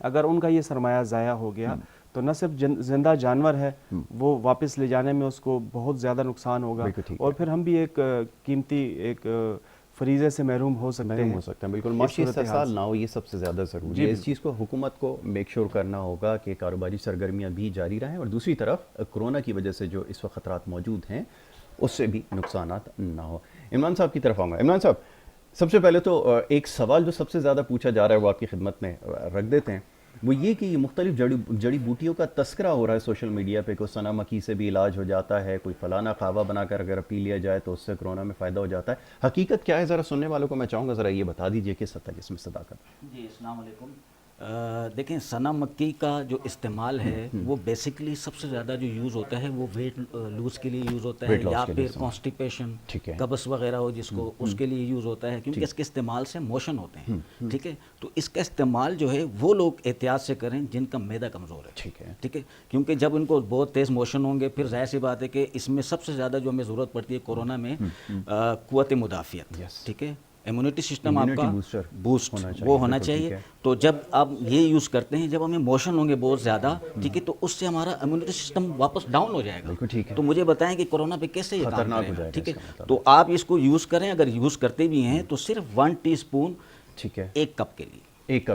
اگر ان کا یہ سرمایہ ضائع ہو گیا تو نہ صرف زندہ جانور ہے وہ واپس لے جانے میں اس کو بہت زیادہ نقصان ہوگا، اور پھر ہم بھی ایک قیمتی ایک فریضے سے محروم ہو سکتے ہیں۔ بالکل، معاشی استحصال نہ ہو، یہ سب سے زیادہ ضروری ہے۔ اس چیز کو حکومت کو میک شور کرنا ہوگا کہ کاروباری سرگرمیاں بھی جاری رہیں، اور دوسری طرف کرونا کی وجہ سے جو اس وقت خطرات موجود ہیں اس سے بھی نقصانات نہ ہو۔ عمران صاحب کی طرف آؤں گا۔ عمران صاحب، سب سے پہلے تو ایک سوال جو سب سے زیادہ پوچھا جا رہا ہے وہ آپ کی خدمت میں رکھ دیتے ہیں، وہ یہ کہ یہ مختلف جڑی بوٹیوں کا تذکرہ ہو رہا ہے سوشل میڈیا پہ، کوئی سنا مکی سے بھی علاج ہو جاتا ہے، کوئی فلانا قہوہ بنا کر اگر پی لیا جائے تو اس سے کرونا میں فائدہ ہو جاتا ہے۔ حقیقت کیا ہے، ذرا سننے والوں کو میں چاہوں گا ذرا یہ بتا دیجئے کس حد تک اس میں صداقت۔ جی السلام علیکم۔ دیکھیں، سنا مکی کا جو استعمال ہے وہ بیسکلی سب سے زیادہ جو یوز ہوتا ہے وہ ویٹ لوز کے لیے یوز ہوتا ہے، یا پھر کانسٹیپیشن، قبض وغیرہ ہو جس کو، اس کے لیے یوز ہوتا ہے، کیونکہ اس کے استعمال سے موشن ہوتے ہیں، ٹھیک ہے۔ تو اس کا استعمال جو ہے وہ لوگ احتیاط سے کریں جن کا معدہ کمزور ہے، ٹھیک ہے، کیونکہ جب ان کو بہت تیز موشن ہوں گے پھر ظاہر سی بات ہے کہ اس میں سب سے زیادہ جو ہمیں ضرورت پڑتی ہے کورونا میں قوت مدافعت، ٹھیک ہے، امیونٹی سسٹم آپ کا بوسٹ وہ ہونا چاہیے۔ تو جب آپ یہ یوز کرتے ہیں، جب ہمیں موشن ہوں گے بہت زیادہ، ٹھیک ہے، تو اس سے ہمارا امیونٹی سسٹم واپس ڈاؤن ہو جائے گا۔ تو مجھے بتائیں کہ کورونا پہ کیسے یہ کام کرے گا، ٹھیک ہے۔ تو آپ اس کو یوز کریں، اگر یوز کرتے بھی ہیں تو صرف 1 ٹی اسپون ایک کپ کے لیے، ایک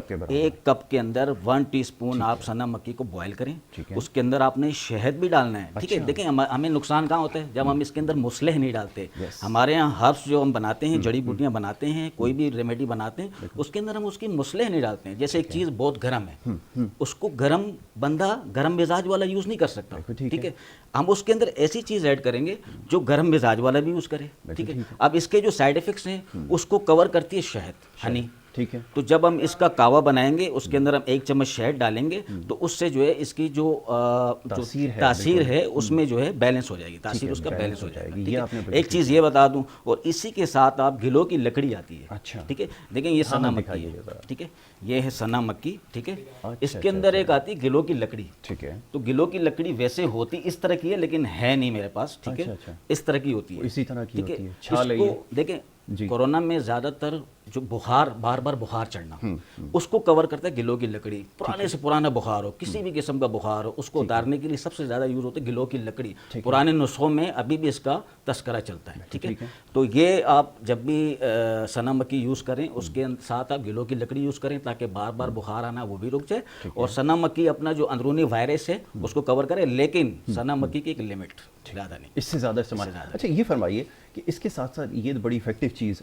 کپ کے اندر 1 ٹی اسپون آپ سنا مکی کو بوائل کریں، اس کے اندر آپ نے شہد بھی ڈالنا ہے، ٹھیک ہے۔ دیکھیں ہمیں نقصان کہاں ہوتا ہے جب ہم اس کے اندر مصلح نہیں ڈالتے۔ ہمارے یہاں ہربس جو ہم بناتے ہیں، جڑی بوٹیاں بناتے ہیں، کوئی بھی ریمیڈی بناتے ہیں، اس کے اندر ہم اس کی مصلح نہیں ڈالتے ہیں۔ جیسے ایک چیز بہت گرم ہے، اس کو گرم بندہ گرم مزاج والا یوز نہیں کر سکتا، ٹھیک ہے۔ ہم اس کے اندر ایسی چیز ایڈ کریں گے جو گرم مزاج والا بھی یوز کرے، ٹھیک ہے۔ اب اس کے جو سائیڈ ایفیکٹس ہیں اس کو کور کرتی ہے شہد، ہنی، ٹھیک ہے۔ تو جب ہم اس کا کہوہ بنائیں گے اس کے اندر ہم 1 چمچ شہد ڈالیں گے تو اس سے جو ہے اس کی جو تاثیر ہے اس میں جو ہے بیلنس ہو جائے گی، تاثیر اس کا بیلنس ہو جائے گا۔ ایک چیز یہ بتا دوں، اور اسی کے ساتھ آپ گلو کی لکڑی آتی ہے، ٹھیک ہے، دیکھیں یہ سنا مکی ہے، ٹھیک ہے، یہ ہے سنا مکی، ٹھیک ہے۔ اس کے اندر ایک آتی ہے گلو کی لکڑی، ٹھیک ہے۔ تو گلو کی لکڑی ویسے ہوتی اس طرح کی ہے لیکن ہے نہیں میرے پاس، ٹھیک ہے، اس طرح کی ہوتی ہے، اسی طرح کی ہوتی ہے۔ اس کو دیکھیں کورونا میں زیادہ تر جو بخار، بار بار بخار چڑھنا، اس کو کور کرتا ہے گلو کی لکڑی۔ پرانے سے پرانا بخار ہو، کسی بھی قسم کا بخار ہو، اس کو اتارنے کے لیے سب سے زیادہ یوز ہوتا ہے گلو کی لکڑی۔ پرانے نسخوں میں ابھی بھی اس کا تذکرہ چلتا ہے، ٹھیک ہے۔ تو یہ آپ جب بھی سنا مکی یوز کریں اس کے ساتھ آپ گلو کی لکڑی یوز کریں تاکہ بار بار بخار آنا وہ بھی رک جائے، اور سنا مکی اپنا جو اندرونی وائرس ہے اس کو کور کرے، لیکن سنا مکی کی ایک لمٹ، زیادہ نہیں، اس سے زیادہ استعمال۔ اچھا یہ فرمائیے کہ اس کے ساتھ ساتھ یہ بڑی افیکٹو چیز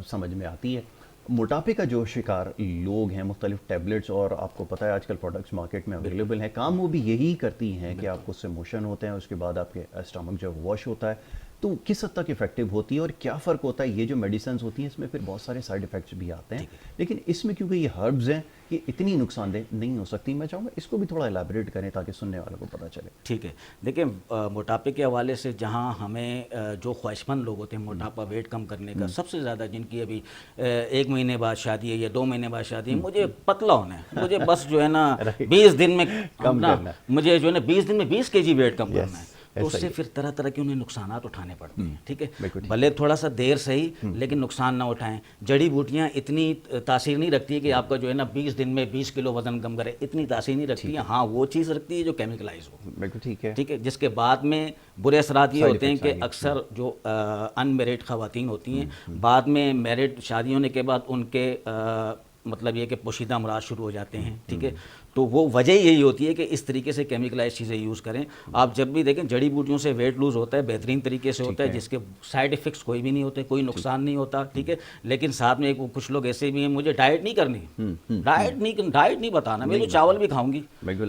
سمجھ میں آتی ہے، موٹاپے کا جو شکار لوگ ہیں، مختلف ٹیبلٹس، اور آپ کو پتہ ہے آج کل پروڈکٹس مارکیٹ میں اویلیبل ہیں، کام وہ بھی یہی کرتی ہیں کہ آپ کو اس سے موشن ہوتے ہیں، اس کے بعد آپ کے اسٹمک جو واش ہوتا ہے، تو کس حد تک افیکٹو ہوتی ہے اور کیا فرق ہوتا ہے؟ یہ جو میڈیسنز ہوتی ہیں اس میں پھر بہت سارے سائیڈ ایفیکٹس بھی آتے ہیں، لیکن اس میں کیونکہ یہ ہربز ہیں یہ اتنی نقصان دہ نہیں ہو سکتی۔ میں چاہوں گا اس کو بھی تھوڑا الیبوریٹ کریں تاکہ سننے والوں کو پتہ چلے۔ ٹھیک ہے، دیکھیں موٹاپے کے حوالے سے جہاں ہمیں جو خواہش مند لوگ ہوتے ہیں موٹاپا ویٹ کم کرنے کا، سب سے زیادہ جن کی ابھی 1 مہینے بعد شادی ہے یا 2 مہینے بعد شادی ہے، مجھے پتلا ہونا ہے، مجھے بس جو ہے نا 20 دن میں کم کرنا ہے، مجھے جو ہے نا 20 دن میں 20 kg ویٹ کم کرنا ہے، تو اس سے پھر طرح طرح کے انہیں نقصانات اٹھانے پڑتے ہیں، ٹھیک ہے، بھلے تھوڑا سا دیر صحیح لیکن نقصان نہ اٹھائیں۔ جڑی بوٹیاں اتنی تاثیر نہیں رکھتی ہے کہ آپ کا جو ہے نا 20 دن میں 20 کلو وزن کم کرے، اتنی تاثیر نہیں رکھتی ہے۔ ہاں وہ چیز رکھتی ہے جو کیمیکلائز ہو، ٹھیک ہے، جس کے بعد میں برے اثرات یہ ہوتے ہیں کہ اکثر جو ان میرڈ خواتین ہوتی ہیں، بعد میں میرڈ شادی ہونے کے بعد ان کے مطلب یہ کہ پوشیدہ امراض شروع ہو جاتے ہیں، ٹھیک ہے، تو وہ وجہ یہی ہوتی ہے کہ اس طریقے سے کیمیکلائز چیزیں یوز کریں۔ آپ جب بھی دیکھیں جڑی بوٹیوں سے ویٹ لوز ہوتا ہے بہترین طریقے سے ہوتا ہے، جس کے سائیڈ ایفیکٹس کوئی بھی نہیں ہوتے، کوئی نقصان نہیں ہوتا، ٹھیک ہے، لیکن ساتھ میں کچھ لوگ ایسے بھی ہیں مجھے ڈائٹ نہیں کرنی، ڈائٹ نہیں بتانا، میں تو چاول بھی کھاؤں گی،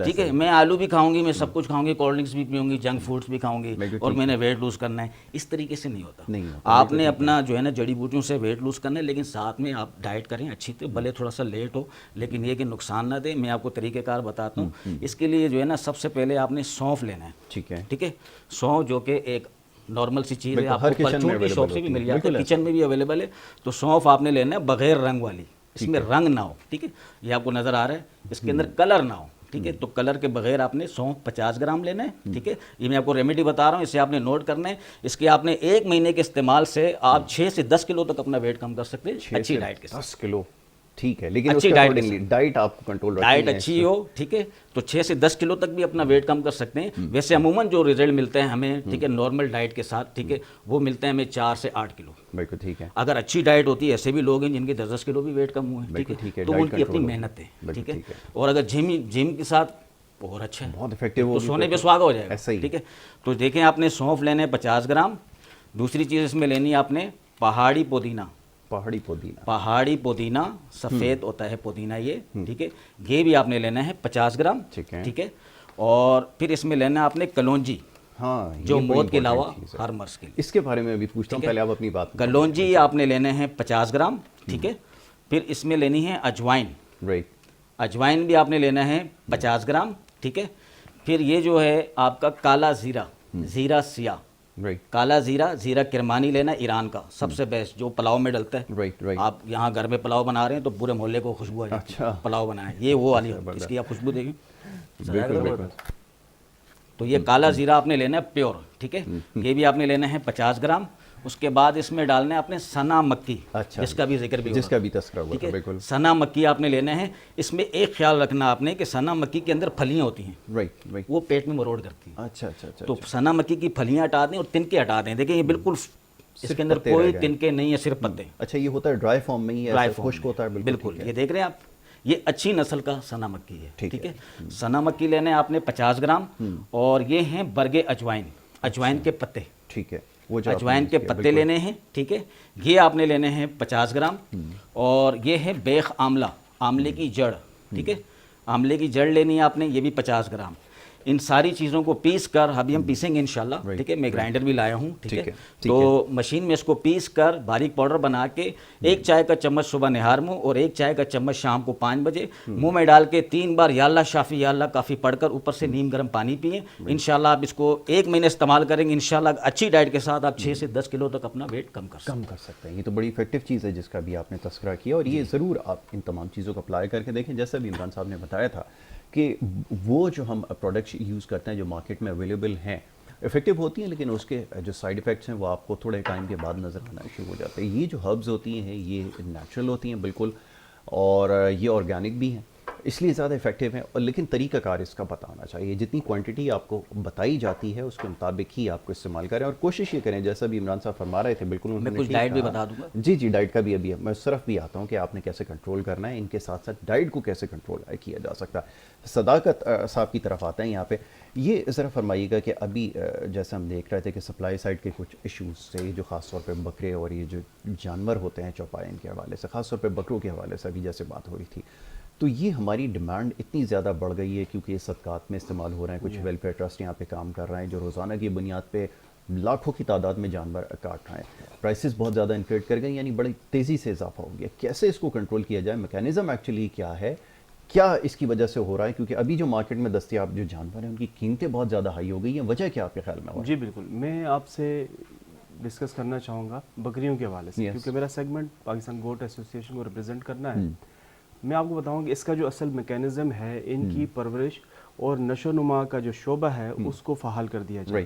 ٹھیک ہے، میں آلو بھی کھاؤں گی، میں سب کچھ کھاؤں گی، کولڈ ڈرنکس بھی پیوں گی، جنک فوڈس بھی کھاؤں گی، اور میں نے ویٹ لوز کرنا ہے۔ اس طریقے سے نہیں ہوتا، آپ نے اپنا جو ہے نا جڑی بوٹیوں سے ویٹ لوز کرنا ہے، لیکن ساتھ میں آپ ڈائٹ کریں اچھی طرح، بھلے تھوڑا سا لیٹ ہو لیکن یہ کہ نقصان نہ دے۔ میں آپ کو طریقہ کار بتاتا ہوں۔ اس کے لیے جو ہے نا سب سے پہلے آپ نے سونف لینا ہے، ٹھیک ہے، سونف جو کہ ایک نارمل سی چیز ہے، آپ کو پرچون کی شاپ سے بھی مل جاتا ہے، کچن میں بھی اویلیبل ہے۔ تو سونف آپ نے لینا ہے بغیر رنگ والی، اس میں رنگ نہ ہو، ٹھیک ہے، یہ آپ کو نظر آ رہا ہے، اس کے اندر کلر نہ ہو، ٹھیک ہے، تو کلر کے بغیر آپ نے سونف 50 گرام لینا ہے، ٹھیک ہے، یہ میں آپ کو ریمیڈی بتا رہا ہوں، اسے آپ نے نوٹ کرنا ہے۔ اس کے آپ نے 1 مہینے کے استعمال سے آپ 6 سے 10 کلو تک اپنا ویٹ کم کر سکتے ہیں اچھی ڈائٹ کے ساتھ۔ 10 کلو ٹھیک ہے، لیکن اچھی ڈائٹ آپ کو کنٹرول رکھنی ہے، ڈائٹ اچھی ہو، ٹھیک ہے، تو 6 سے 10 کلو تک بھی اپنا ویٹ کم کر سکتے ہیں. ویسے عموماً جو ریزلٹ ملتے ہیں ہمیں، ٹھیک ہے، نارمل ڈائٹ کے ساتھ، ٹھیک ہے، وہ ملتے ہیں ہمیں 4 سے 8 کلو. بالکل ٹھیک ہے. اگر اچھی ڈائٹ ہوتی ہے، ایسے بھی لوگ ہیں جن کے 10 کلو بھی ویٹ کم ہوئے ہیں، ٹھیک ہے، تو ان کی اپنی محنت ہے، ٹھیک ہے. اور اگر جم کے ساتھ اور اچھا ہے، بہت افیکٹو تو سونے پہ سہاگا ہو جائے گا، ٹھیک ہے. تو دیکھیں آپ نے سونف لینے 50 گرام. دوسری چیز اس میں لینی ہے آپ نے پہاڑی پودینہ. پہاڑی پودینہ سفید ہوتا ہے پودینہ یہ، ٹھیک ہے، یہ بھی آپ نے لینا ہے 50 گرام، ٹھیک ہے. اور پھر اس میں لینا ہے آپ نے کلونجی، جو موت کے علاوہ ہر مرض کے لیے. اس کے بارے میں بھی پوچھتا ہوں، پہلے آپ اپنی بات. کلونجی آپ نے لینے ہیں 50 گرام، ٹھیک ہے. پھر اس میں لینی ہے اجوائن. اجوائن بھی آپ نے لینا ہے 50 گرام، ٹھیک ہے. پھر یہ جو ہے آپ کا کالا زیرہ، زیرہ سیاہ، کالا زیرہ، زیرہ کرمانی لینا ایران کا، سب سے بیسٹ، جو پلاؤ میں ڈلتا ہے. آپ یہاں گھر میں پلاؤ بنا رہے ہیں تو پورے محلے کو خوشبو آ جاتی ہے، پلاؤ بنائیں، یہ وہ والی، اس کی آپ خوشبو دیکھیں. تو یہ کالا زیرہ آپ نے لینا ہے پیور، ٹھیک ہے. یہ بھی آپ نے لینا ہے 50 گرام. اس کے بعد اس میں ڈالنا ہے آپ نے سنا مکی، جس کا بھی ذکر بھی جس کا بھی تذکرہ ہوا تھا. بالکل سنا مکی آپ نے لینا ہے. اس میں ایک خیال رکھنا آپ نے کہ سنا مکی کے اندر پھلیاں ہوتی ہیں، وہ پیٹ میں مروڑ کرتی ہیں. اچھا. تو سنا مکی کی پھلیاں ہٹا دیں اور تنکے ہٹا دیں. دیکھیں یہ بالکل اس کے اندر کوئی تنکے نہیں ہے، صرف پتے. اچھا یہ ہوتا ہے ڈرائی فارم میں ہی، ڈرائی خشک ہوتا ہے. بالکل. یہ دیکھ رہے ہیں آپ، یہ اچھی نسل کا سنا مکی ہے، ٹھیک ہے. سنا مکی لینا ہے آپ نے 50 گرام. اور یہ ہیں برگے اجوائن، اجوائن کے پتے، ٹھیک ہے. اجوائن کے پتے لینے ہیں، ٹھیک ہے. یہ آپ نے لینے ہیں 50 گرام. اور یہ ہے بیخ آملہ، آملے کی جڑ، ٹھیک ہے. آملے کی جڑ لینی ہے آپ نے، یہ بھی 50 گرام. ان ساری چیزوں کو پیس کر ابھی ہم پیسیں گے انشاءاللہ، ٹھیک ہے. میں گرائنڈر بھی لایا ہوں، ٹھیک ہے. تو مشین میں اس کو پیس کر باریک پاؤڈر بنا کے 1 چائے کا چمچ صبح نہار منہ اور 1 چائے کا چمچ شام کو 5 بجے منہ میں ڈال کے 3 بار یا اللہ شافی یا اللہ کافی پڑھ کر اوپر سے نیم گرم پانی پئیں. انشاءاللہ آپ اس کو 1 مہینے استعمال کریں گے، انشاءاللہ اچھی ڈائٹ کے ساتھ آپ 6 سے 10 کلو تک اپنا ویٹ کم کر سکتے ہیں. یہ تو بڑی افیکٹو چیز ہے جس کا بھی آپ نے تذکرہ کیا. اور یہ ضرور آپ ان تمام چیزوں کو اپلائی کر کے دیکھیں. جیسا بھی عمران صاحب نے بتایا تھا کہ وہ جو ہم پروڈکٹس یوز کرتے ہیں جو مارکیٹ میں اویلیبل ہیں افیکٹو ہوتی ہیں، لیکن اس کے جو سائیڈ ایفیکٹس ہیں وہ آپ کو تھوڑے ٹائم کے بعد نظر آنا شروع ہو جاتے ہیں. یہ جو ہربز ہوتی ہیں یہ نیچرل ہوتی ہیں بالکل، اور یہ آرگینک بھی ہیں، اس لیے زیادہ افیکٹو ہیں. اور لیکن طریقہ کار اس کا بتانا چاہیے. جتنی کوانٹٹی آپ کو بتائی جاتی ہے اس کے مطابق ہی آپ کو استعمال کریں، اور کوشش یہ کریں جیسا بھی عمران صاحب فرما رہے تھے. بالکل میں کچھ ڈائٹ بھی بتا دوں گا. جی ڈائٹ کا بھی ابھی میں صرف بھی آتا ہوں کہ آپ نے کیسے کنٹرول کرنا ہے. ان کے ساتھ ساتھ ڈائٹ کو کیسے کنٹرول کیا جا سکتا ہے. صداقت صاحب کی طرف آتے ہیں یہاں پہ. یہ ذرا فرمائیے گا کہ ابھی جیسے ہم دیکھ رہے تھے کہ سپلائی سائڈ کے کچھ ایشوز سے، جو خاص طور پہ بکرے اور یہ جو جانور ہوتے ہیں چوپائے، ان کے حوالے سے، خاص طور پہ بکروں کے حوالے سے ابھی جیسے بات ہو رہی تھی، تو یہ ہماری ڈیمانڈ اتنی زیادہ بڑھ گئی ہے کیونکہ یہ صدقات میں استعمال ہو رہے ہیں. کچھ ویلفیئر ٹرسٹ یہاں پہ کام کر رہے ہیں جو روزانہ کی بنیاد پہ لاکھوں کی تعداد میں جانور کاٹ رہے ہیں. پرائسز بہت زیادہ انفلیٹ کر گئے، یعنی بڑی تیزی سے اضافہ ہو گیا. کیسے اس کو کنٹرول کیا جائے؟ میکینزم ایکچولی کیا ہے؟ کیا اس کی وجہ سے ہو رہا ہے؟ کیونکہ ابھی جو مارکیٹ میں دستیاب جو جانور ہیں ان کی قیمتیں بہت زیادہ ہائی ہو گئی ہیں. وجہ کیا آپ کے خیال میں ہو رہا ہے؟ جی بالکل، میں آپ سے ڈسکس کرنا چاہوں گا بکریوں کے حوالے سے، کیونکہ میرا سیگمنٹ پاکستان گوٹ ایسوسی ایشن کو ریپرزینٹ کرنا ہے. میں آپ کو بتاؤں کہ اس کا جو اصل میکینزم ہے، ان کی پرورش اور نشو و نما کا جو شعبہ ہے اس کو فعال کر دیا جائے،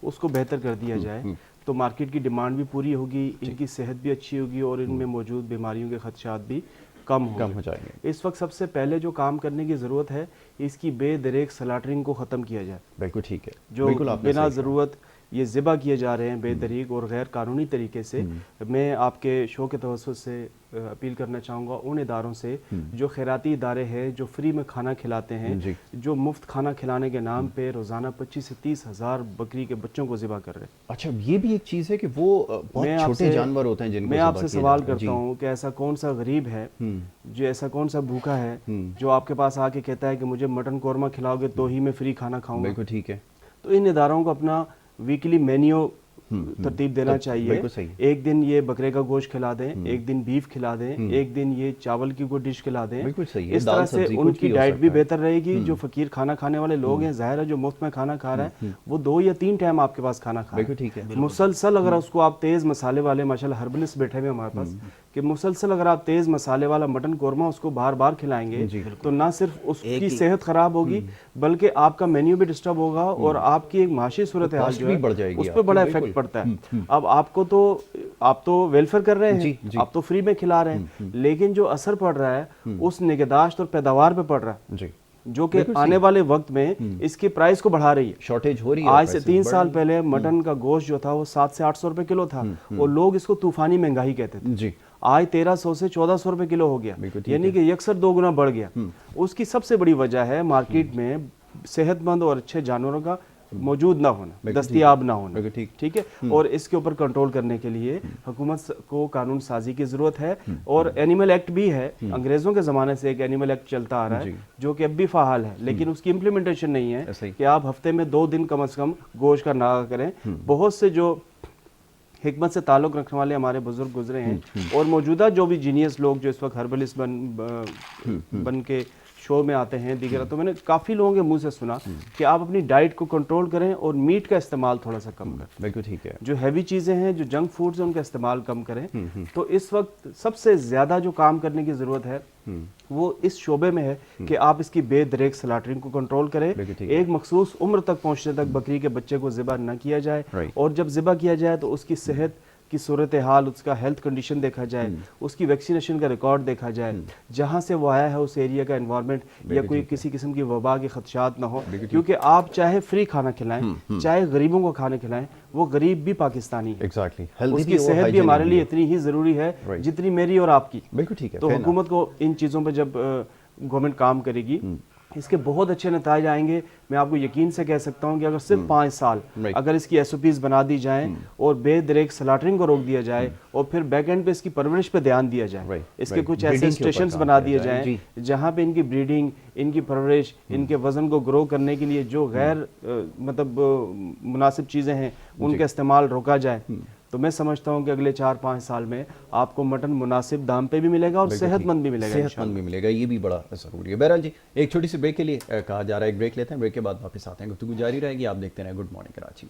اس کو بہتر کر دیا جائے، تو مارکیٹ کی ڈیمانڈ بھی پوری ہوگی، ان کی صحت بھی اچھی ہوگی اور ان میں موجود بیماریوں کے خدشات بھی کم ہو جائیں گے. اس وقت سب سے پہلے جو کام کرنے کی ضرورت ہے، اس کی بے دریغ سلاٹرنگ کو ختم کیا جائے. بالکل ٹھیک ہے. جو بنا ضرورت یہ ذبح کیے جا رہے ہیں بے دریغ اور غیر قانونی طریقے سے، میں آپ کے شو کے توسط سے اپیل کرنا چاہوں گا ان اداروں سے جو خیراتی ادارے ہیں، جو فری میں کھانا کھلاتے ہیں، جو مفت کھانا کھلانے کے نام پہ روزانہ 25 سے 30 ہزار بکری کے بچوں کو ذبح کر رہے ہیں. اچھا یہ بھی ایک چیز ہے کہ وہ بہت چھوٹے جانور ہوتے ہیں جن کو میں آپ سے سوال کرتا ہوں کہ ایسا کون سا غریب ہے، جو ایسا کون سا بھوکا ہے جو آپ کے پاس آ کے کہتا ہے کہ مجھے مٹن قورمہ کھلاؤ گے تو ہی میں فری کھانا کھاؤں گا؟ بالکل ٹھیک ہے. تو ان اداروں کو اپنا ویکلی مینیو ترتیب دینا چاہیے. ایک دن یہ بکرے کا گوشت کھلا دیں، ایک دن بیف کھلا دیں، ایک دن یہ چاول کی کوئی ڈش کھلا دیں. اس طرح سے ان کی ڈائٹ بھی بہتر رہے گی. جو فقیر کھانا کھانے والے لوگ ہیں، ظاہر ہے جو مفت میں کھانا کھا رہا ہے وہ 2 یا 3 ٹائم آپ کے پاس کھانا کھا رہا ہے مسلسل. اگر اس کو آپ تیز مسالے والے، ماشاءاللہ ہربلسٹ بیٹھے ہوئے ہمارے پاس، کہ مسلسل اگر آپ تیز مسالے والا مٹن قورمہ اس کو بار بار کھلائیں گے تو نہ صرف اس کی صحت خراب ہوگی بلکہ آپ کا مینیو بھی ڈسٹرب ہوگا اور آپ کی ایک معاشی صورتحال جو ہے اس پہ بڑا افیکٹ پڑتا ہے. اب آپ تو ویلفیئر کر رہے ہیں, آپ تو فری میں کھلا رہے ہیں, لیکن جو اثر پڑ رہا ہے اس نگہداشت اور پیداوار پہ پڑ رہا ہے جو کہ آنے والے وقت میں اس کی پرائز کو بڑھا رہی ہے. شارٹیج ہو رہی ہے. آج سے 3 سال پہلے مٹن کا گوشت جو تھا وہ 700 سے 800 روپے کلو تھا اور لوگ اس کو طوفانی مہنگائی کہتے تھے. آج 1300 سے 1400 روپے کلو ہو گیا, یعنی کہ یکسر 2 گنا بڑھ گیا. اس کی سب سے بڑی وجہ ہے مارکیٹ میں صحت مند اور اچھے جانوروں کا موجود نہ ہونا, دستیاب نہ ہونا. ٹھیک ہے, اور اس کے اوپر کنٹرول کرنے کے لیے حکومت کو قانون سازی کی ضرورت ہے. اور اینیمل ایکٹ بھی ہے, انگریزوں کے زمانے سے ایک اینیمل ایکٹ چلتا آ رہا ہے جو کہ اب بھی فعال ہے, لیکن اس کی امپلیمنٹیشن نہیں ہے کہ آپ ہفتے میں 2 دن کم از کم گوشت کا ناغہ کریں. بہت سے جو حکمت سے تعلق رکھنے والے ہمارے بزرگ گزرے ہیں اور موجودہ جو بھی جینیس لوگ جو اس وقت ہربلسٹ بن کے شو میں آتے ہیں دیگر, تو میں نے کافی لوگوں کے منہ سے سنا کہ آپ اپنی ڈائٹ کو کنٹرول کریں اور میٹ کا استعمال تھوڑا سا کم کریں. بالکل ٹھیک ہے. جو ہیوی چیزیں ہیں, جو جنک فوڈز ہیں, ان کا استعمال کم کریں. تو اس وقت سب سے زیادہ جو کام کرنے کی ضرورت ہے وہ اس شعبے میں ہے کہ آپ اس کی بے دریغ سلاٹرنگ کو کنٹرول کریں. ایک مخصوص عمر تک پہنچنے تک بکری کے بچے کو ذبح نہ کیا جائے, اور جب ذبح کیا جائے تو اس کی صحت کی صورتحال, اس کا ہیلتھ کنڈیشن دیکھا جائے, اس کی ویکسینیشن کا ریکارڈ دیکھا جائے, جہاں سے وہ آیا ہے اس ایریا کا انوائرمنٹ یا کوئی کسی قسم کی وبا کے خدشات نہ ہو. کیونکہ آپ چاہے فری کھانا کھلائیں, چاہے غریبوں کو کھانا کھلائیں, وہ غریب بھی پاکستانی ہے. اس کی صحت بھی ہمارے لیے اتنی ہی ضروری ہے جتنی میری اور آپ کی. بالکل ٹھیک ہے. تو حکومت کو ان چیزوں پہ جب گورنمنٹ کام کرے گی اس کے بہت اچھے نتائج آئیں گے. میں آپ کو یقین سے کہہ سکتا ہوں کہ اگر صرف 5 سال اگر اس کی SOPs بنا دی جائیں اور بے دریغ سلاٹرنگ کو روک دیا جائے اور پھر بیک اینڈ پہ اس کی پرورش پہ دھیان دیا جائے, اس کے کچھ ایسے اسٹیشنز بنا دیے جائیں جہاں پہ ان کی بریڈنگ, ان کی پرورش, ان کے وزن کو گرو کرنے کے لیے جو غیر مطلب مناسب چیزیں ہیں ان کا استعمال روکا جائے, تو میں سمجھتا ہوں کہ اگلے 4-5 سال میں آپ کو مٹن مناسب دام پہ بھی ملے گا اور صحت مند بھی ملے گا. صحت مند بھی ملے گا, یہ بھی بڑا ضروری ہے. بہرحال جی ایک چھوٹی سی بریک کے لیے کہا جا رہا ہے, ایک بریک لیتے ہیں, بریک کے بعد واپس آتے ہیں, گفتگو جاری رہے گی. آپ دیکھتے رہیں گڈ مارننگ کراچی.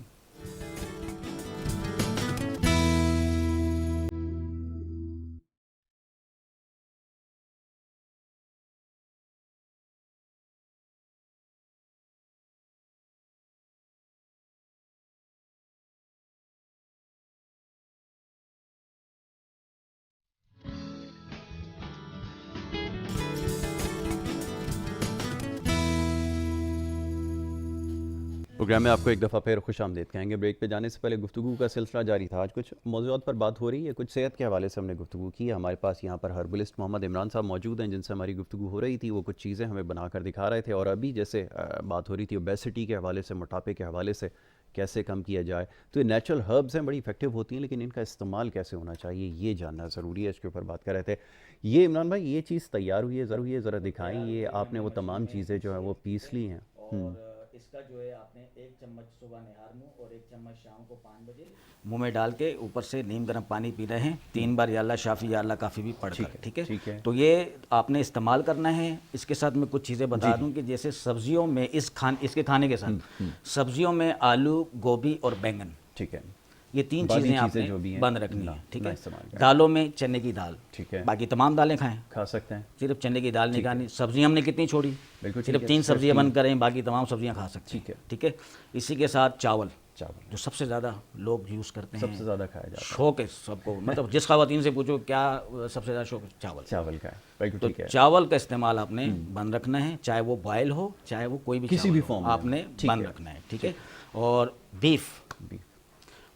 پروگرام میں آپ کو ایک دفعہ پھر خوش آمدید کہیں گے. بریک پہ جانے سے پہلے گفتگو کا سلسلہ جاری تھا. آج کچھ موضوعات پر بات ہو رہی ہے, کچھ صحت کے حوالے سے ہم نے گفتگو کی ہے. ہمارے پاس یہاں پر ہربلسٹ محمد عمران صاحب موجود ہیں جن سے ہماری گفتگو ہو رہی تھی. وہ کچھ چیزیں ہمیں بنا کر دکھا رہے تھے, اور ابھی جیسے بات ہو رہی تھی اوبیسٹی کے حوالے سے, موٹاپے کے حوالے سے کیسے کم کیا جائے. تو یہ نیچرل ہربز ہیں, بڑی افیکٹو ہوتی ہیں, لیکن ان کا استعمال کیسے ہونا چاہیے یہ جاننا ضروری ہے. اس کے اوپر بات کر رہے تھے. یہ عمران بھائی یہ چیز تیار ہوئی ہے, ذرا دکھائیں. یہ آپ نے وہ تمام چیزیں جو ہیں وہ پیس لی ہیں, اور اس کا جو ہے آپ نے 1 چمچ صبح نہار منہ اور 1 چمچ شام کو 5 بجے منہ میں ڈال کے اوپر سے نیم گرم پانی پی رہے ہیں 3 بار, یا اللہ شافی یا اللہ کافی بھی پڑھ کر. ٹھیک ہے, تو یہ آپ نے استعمال کرنا ہے. اس کے ساتھ میں کچھ چیزیں بتا دوں کہ جیسے سبزیوں میں اس کے کھانے کے ساتھ سبزیوں میں آلو, گوبھی اور بینگن, ٹھیک ہے, یہ 3 چیزیں آپ نے بند رکھنی ہیں. ٹھیک ہے, دالوں میں چنے کی دال, ٹھیک ہے, باقی تمام دالیں کھا سکتے ہیں, صرف چنے کی دال نہیں کھانی. سبزیاں ہم نے کتنی چھوڑی, صرف 3 سبزیاں بند کریں, باقی تمام سبزیاں کھا سکتے ہیں. ٹھیک ہے, اسی کے ساتھ چاول جو سب سے زیادہ لوگ یوز کرتے ہیں, سب سے زیادہ کھایا جاتا ہے, شوق ہے سب کو, مطلب جس خواتین سے پوچھو کیا سب سے زیادہ شوق ہے, چاول کا ہے. تو چاول کا استعمال آپ نے بند رکھنا ہے, چاہے وہ بوائل ہو چاہے وہ کوئی بھی کسی بھی فارم آپ نے بند رکھنا ہے. ٹھیک ہے, اور بیف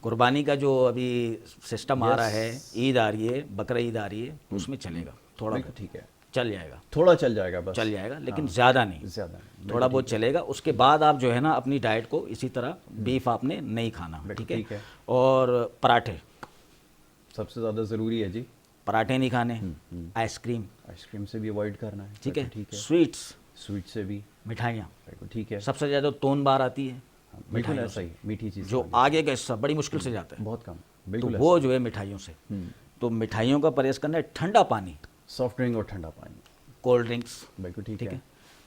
قربانی کا جو ابھی سسٹم آ رہا ہے, عید آ رہی ہے, بقرہ عید آ رہی ہے, اس میں چلے گا تھوڑا, ٹھیک ہے, چل جائے گا, تھوڑا چل جائے گا, بس چل جائے گا, لیکن زیادہ نہیں, تھوڑا بہت چلے گا. اس کے بعد آپ جو ہے نا اپنی ڈائٹ کو اسی طرح بیف آپ نے نہیں کھانا. ٹھیک ہے, اور پراٹھے سب سے زیادہ ضروری ہے. جی پراٹھے نہیں کھانے. آئس کریم سے بھی اوائڈ کرنا ہے. ٹھیک ہے, سویٹ سے بھی, مٹھائیاں, ٹھیک ہے, سب سے زیادہ تون بار آتی ہے میٹھی چیز, جو آگے کا حصہ بڑی مشکل سے جاتا ہے, بہت کم, تو وہ جو ہے مٹھائیوں سے. تو مٹھائیوں کا پرہیز کرنا ہے. ٹھنڈا پانی, سافٹ ڈرنک اور ٹھنڈا پانی, کولڈ ڈرنکس, بالکل ٹھیک ہے,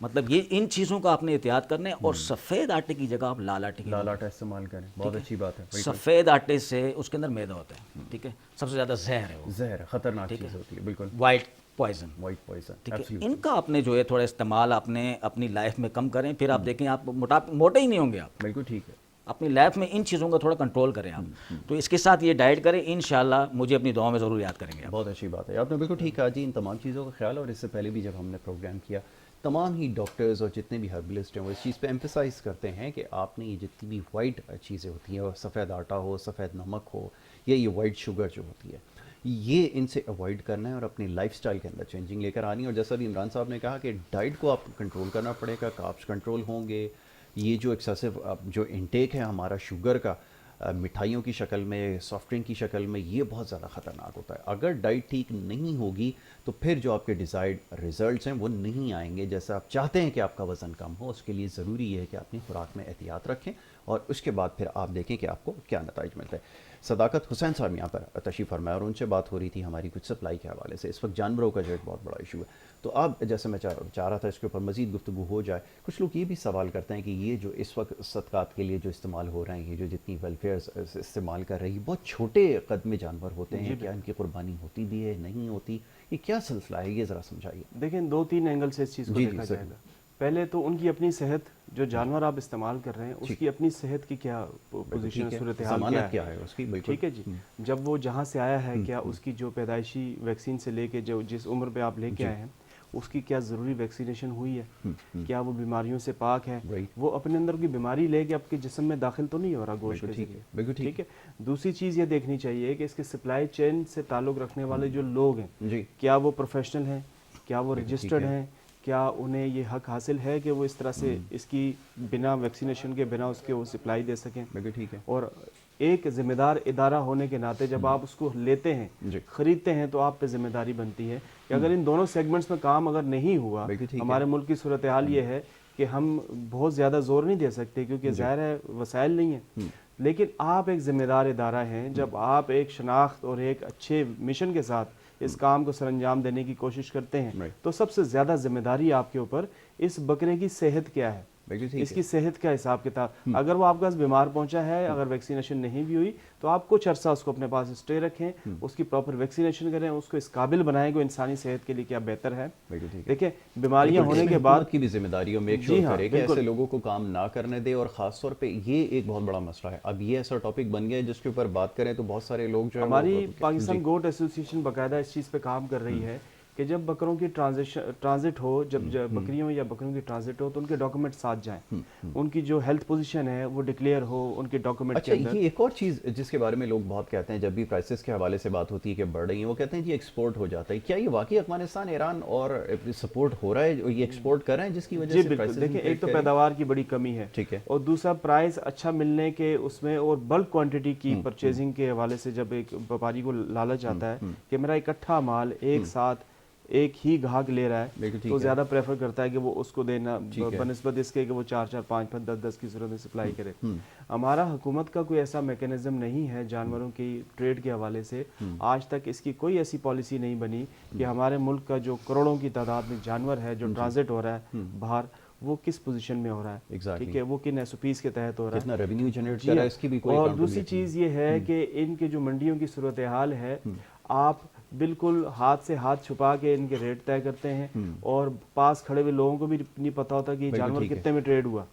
مطلب یہ ان چیزوں کا آپ نے احتیاط کرنا ہے، اور سفید آٹے کی جگہ آپ لال آٹے کی لال آٹا استعمال کریں، بہت اچھی بات ہے۔ سفید آٹے سے اس کے اندر میدا ہوتا ہے، ٹھیک ہے، سب سے زیادہ زہر ہے وہ، زہر خطرناک چیز ہوتی ہے، بالکل وائٹ پوائزن، وائٹ پوائزن، ٹھیک ہے۔ ان کا آپ نے جو ہے تھوڑا استعمال آپ نے اپنی لائف میں کم کریں، پھر آپ دیکھیں آپ موٹے ہی نہیں ہوں گے آپ، بالکل ٹھیک ہے۔ اپنی لائف میں ان چیزوں کا تھوڑا کنٹرول کریں آپ، تو اس کے ساتھ یہ ڈائٹ کریں، انشاءاللہ مجھے اپنی دعاؤں میں ضرور یاد کریں گے آپ۔ بہت اچھی بات ہے، آپ نے بالکل ٹھیک کہا جی، ان تمام چیزوں کا خیال، اور اس سے پہلے بھی جب ہم نے پروگرام کیا تمام ہی ڈاکٹرز اور جتنے بھی ہربلسٹ ہیں وہ اس چیز پہ ایمفسائز کرتے ہیں کہ آپ نے یہ جتنی بھی وائٹ چیزیں ہوتی ہیں، اور سفید آٹا ہو، سفید نمک ہو، یا یہ وائٹ شوگر جو ہوتی ہے، یہ ان سے اوائڈ کرنا ہے اور اپنی لائف سٹائل کے اندر چینجنگ لے کر آنی ہے۔ اور جیسا بھی عمران صاحب نے کہا کہ ڈائٹ کو آپ کنٹرول کرنا پڑے گا، کاربس کنٹرول ہوں گے، یہ جو ایکسیسو جو انٹیک ہے ہمارا شوگر کا مٹھائیوں کی شکل میں، سافٹ ڈرنک کی شکل میں، یہ بہت زیادہ خطرناک ہوتا ہے۔ اگر ڈائٹ ٹھیک نہیں ہوگی تو پھر جو آپ کے ڈیزائرڈ ریزلٹس ہیں وہ نہیں آئیں گے جیسا آپ چاہتے ہیں کہ آپ کا وزن کم ہو۔ اس کے لیے ضروری ہے کہ اپنی خوراک میں احتیاط رکھیں، اور اس کے بعد پھر آپ دیکھیں کہ آپ کو کیا نتائج ملتے ہیں۔ صداقت حسین صاحب یہاں پر تشریف فرمایا، اور ان سے بات ہو رہی تھی ہماری کچھ سپلائی کے حوالے سے۔ اس وقت جانوروں کا جو ایک بہت بڑا ایشو ہے، تو آپ جیسے میں چاہ رہا تھا اس کے اوپر مزید گفتگو ہو جائے۔ کچھ لوگ یہ بھی سوال کرتے ہیں کہ یہ جو اس وقت صدقات کے لیے جو استعمال ہو رہے ہیں، یہ جو جتنی ویلفیئر استعمال کر رہی ہے، بہت چھوٹے قد میں جانور ہوتے ہیں، کیا ان کی قربانی ہوتی بھی ہے، نہیں ہوتی، یہ کیا سلسلہ ہے، یہ ذرا سمجھائیے۔ دیکھیں 2-3 اینگل سے اس چیز کو دیکھا جائے گا۔ پہلے تو ان کی اپنی صحت، جو جانور آپ استعمال کر رہے ہیں اس کی اپنی صحت کی کیا پوزیشن، صورتحال کیا ہے اس کی، ٹھیک ہے جی۔ جب وہ جہاں سے آیا ہے، کیا اس کی جو پیدائشی ویکسین سے لے کے جو جس عمر پہ آپ لے کے آئے ہیں اس کی کیا ضروری ویکسینیشن ہوئی ہے، کیا وہ بیماریوں سے پاک ہے، وہ اپنے اندر کی بیماری لے کے آپ کے جسم میں داخل تو نہیں ہو رہا گوشت کے ذریعے، ٹھیک ہے۔ دوسری چیز یہ دیکھنی چاہیے کہ اس کے سپلائی چین سے تعلق رکھنے والے جو لوگ ہیں، کیا وہ پروفیشنل ہیں، کیا وہ رجسٹرڈ ہیں، کیا انہیں یہ حق حاصل ہے کہ وہ اس طرح سے اس کی بنا ویکسینیشن کے بنا اس کے وہ سپلائی دے سکیں۔ ٹھیک ہے۔ اور ایک ذمہ دار ادارہ ہونے کے ناطے جب آپ اس کو لیتے ہیں، خریدتے ہیں، تو آپ پہ ذمہ داری بنتی ہے کہ اگر ان دونوں سیگمنٹس میں کام اگر نہیں ہوا، ہمارے ملک کی صورتحال یہ ہے کہ ہم بہت زیادہ زور نہیں دے سکتے کیونکہ ظاہر ہے وسائل نہیں ہیں، لیکن آپ ایک ذمہ دار ادارہ ہیں، جب آپ ایک شناخت اور ایک اچھے مشن کے ساتھ اس کام کو سر انجام دینے کی کوشش کرتے ہیں، تو سب سے زیادہ ذمہ داری آپ کے اوپر اس بکرے کی صحت کیا ہے، اس کی صحت کا حساب کتاب۔ اگر وہ آپ کے پاس بیمار پہنچا ہے، اگر ویکسینیشن نہیں بھی ہوئی، تو آپ کچھ عرصہ اس کو اپنے پاس اسٹے رکھیں، اس کی پراپر ویکسینیشن کریں، اس کو اس قابل بنائیں کہ انسانی صحت کے لیے کیا بہتر ہے۔ دیکھیں بیماریاں ہونے کے بعد کی بھی ذمہ داری ہے، میک شور کرے کہ ایسے لوگوں کو کام نہ کرنے دے، اور خاص طور پہ یہ ایک بہت بڑا مسئلہ ہے۔ اب یہ ایسا ٹاپک بن گیا ہے جس کے اوپر بات کریں تو بہت سارے لوگ جو ہماری پاکستان گوٹ ایسوسی ایشن باقاعدہ اس چیز پہ کام کر رہی ہے کہ جب بکروں کی ٹرانزٹ ہو، جب بکریوں یا بکروں کی ٹرانزٹ ہو تو ان کے ڈاکومنٹ ساتھ جائیں، ان کی جو ہیلتھ پوزیشن ہے وہ ڈکلیئر ہو ان کے ڈاکومنٹ کے اندر۔ یہ ایک اور چیز جس کے بارے میں لوگ بہت کہتے ہیں جب بھی پرائسز کے حوالے سے بات ہوتی ہے کہ بڑھ رہی ہیں، وہ کہتے ہیں جی ایکسپورٹ ہو جاتا ہے، کیا یہ واقعی افغانستان ایران اور سپورٹ ہو رہا ہے، یہ ایکسپورٹ کر رہے ہیں جس کی وجہ سے بالکل؟ دیکھیں ایک تو پیداوار کی بڑی کمی ہے، ٹھیک ہے، اور دوسرا پرائز اچھا ملنے کے اس میں، اور بلک کوانٹٹی کی پرچیزنگ کے حوالے سے جب ایک ویپاری کو لالچ آتا ہے کہ میرا اکٹھا مال ایک ساتھ ایک ہی گاہک لے رہا ہے، تو زیادہ پریفر کرتا ہے کہ وہ اس کو دینا بنسبت اس کے کہ وہ 4-4 5-5 10-10 کی صورت میں سپلائی کرے۔ ہمارا حکومت کا کوئی ایسا میکینزم نہیں ہے جانوروں کی ٹریڈ کے حوالے سے، آج تک اس کی کوئی ایسی پالیسی نہیں بنی کہ ہمارے ملک کا جو کروڑوں کی تعداد میں جانور ہے جو ٹرانزٹ ہو رہا ہے باہر، وہ کس پوزیشن میں ہو رہا ہے، ٹھیک ہے، وہ کن ایس او پیز کے تحت ہو رہا ہے، کتنا ریونیو جنریٹ کر رہا ہے، اس کی بھی کوئی۔ اور دوسری چیز یہ ہے کہ ان کے جو منڈیوں کی صورتحال ہے، آپ بالکل ہاتھ سے ہاتھ چھپا کے ان کے ریٹ طے کرتے ہیں، اور پاس کھڑے ہوئے لوگوں کو بھی نہیں پتا ہوتا کہ یہ جانور کتنے میں ٹریڈ ہوا۔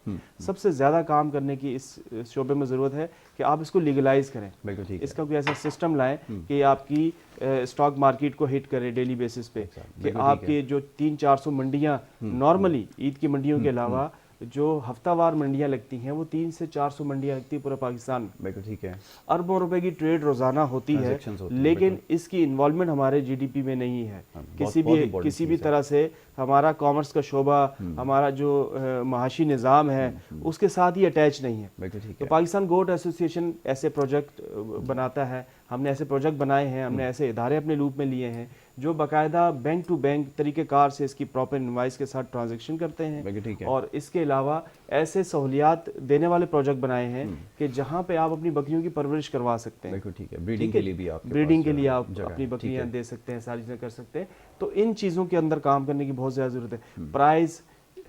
سب سے زیادہ کام کرنے کی اس شعبے میں ضرورت ہے کہ آپ اس کو لیگلائز کریں، اس کا کوئی ایسا سسٹم لائیں کہ آپ کی اسٹاک مارکیٹ کو ہٹ کرے ڈیلی بیسس پہ، کہ آپ کے جو 300-400 منڈیاں نارملی عید کی منڈیوں کے علاوہ جو ہفتہ وار منڈیاں لگتی ہیں، وہ 300 سے 400 منڈیاں لگتی ہیں پورے پاکستان میں، ٹھیک ہے، اربوں روپے کی ٹریڈ روزانہ ہوتی ہے، لیکن اس کی انوالومنٹ ہمارے جی ڈی پی میں نہیں ہے، کسی بھی طرح سے ہمارا کامرس کا شعبہ، ہمارا جو معاشی نظام ہے اس کے ساتھ ہی اٹیچ نہیں ہے۔ تو پاکستان گوٹ ایسوسی ایشن ایسے پروجیکٹ بناتا ہے، ہم نے ایسے پروجیکٹ بنائے ہیں، ہم نے ایسے ادارے اپنے لوپ میں لیے ہیں جو باقاعدہ بینک ٹو بینک طریقہ کار سے اس کی پراپر انوائس کے ساتھ ٹرانزیکشن کرتے ہیں، اور اس کے علاوہ ایسے سہولیات دینے والے پروجیکٹ بنائے ہیں کہ جہاں پہ آپ اپنی بکریوں کی پرورش کروا سکتے ہیں، بریڈنگ کے لیے آپ اپنی بکریاں دے سکتے ہیں، ساری چیزیں کر سکتے ہیں۔ تو ان چیزوں کے اندر کام کرنے کی بہت زیادہ ضرورت ہے۔ پرائز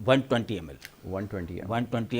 120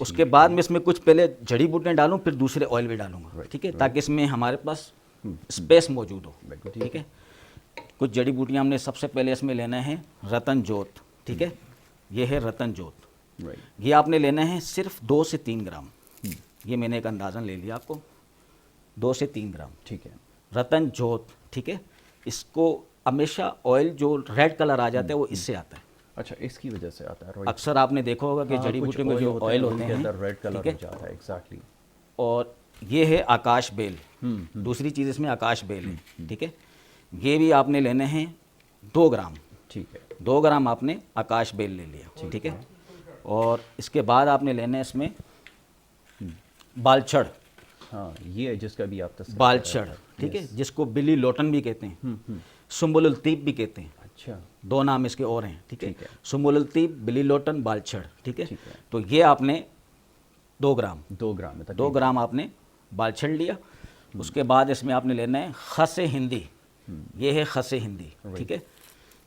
اس کے بعد میں اس میں کچھ پہلے جڑی بوٹیاں ڈالوں پھر دوسرے آئل بھی ڈالوں گا, ٹھیک ہے, تاکہ اس میں ہمارے پاس اسپیس موجود ہو, ٹھیک ہے. کچھ جڑی بوٹیاں ہم نے سب سے پہلے اس میں لینا ہے رتن جوت, ٹھیک ہے, یہ ہے رتن جوت, یہ آپ نے لینا ہے صرف 2 سے 3 گرام, یہ میں نے ایک اندازن لے لیا آپ کو, 2 سے 3 گرام, ٹھیک ہے, رتن جوت, ٹھیک ہے. اس کو ہمیشہ آئل جو ریڈ کلر آ جاتا ہے وہ اس سے آتا ہے. اچھا, اس کی وجہ سے آتا ہے, اکثر آپ نے دیکھا ہوگا کہ جڑی بوٹیوں میں جو آئل ہوتے ہیں ریڈ کلر ہو جاتا ہے, ایگزیکٹلی. اور یہ ہے آکاش بیل, دوسری چیز اس میں آکاش بیل ہے, ٹھیک ہے. یہ بھی آپ نے لینے ہیں 2 گرام, ٹھیک ہے, 2 گرام آپ نے آکاش بیل لے لیا, ٹھیک ہے. اور اس کے بعد آپ نے لینا ہے اس میں بالچڑ, ہاں یہ ہے جس کا بھی آپ بالچڑ, ٹھیک ہے, جس کو بلی لوٹن بھی کہتے ہیں, سنبل الطیب بھی کہتے ہیں, اچھا, 2 نام اس کے اور ہیں, ٹھیک ہے. سنبل الطیب, بلی لوٹن, بالچڑ, ٹھیک ہے. تو یہ آپ نے 2 گرام 2 گرام آپ نے بالچڑ لیا. اس کے بعد اس میں آپ نے لینا ہے خس ہندی, یہ ہے خس ہندی, ٹھیک ہے.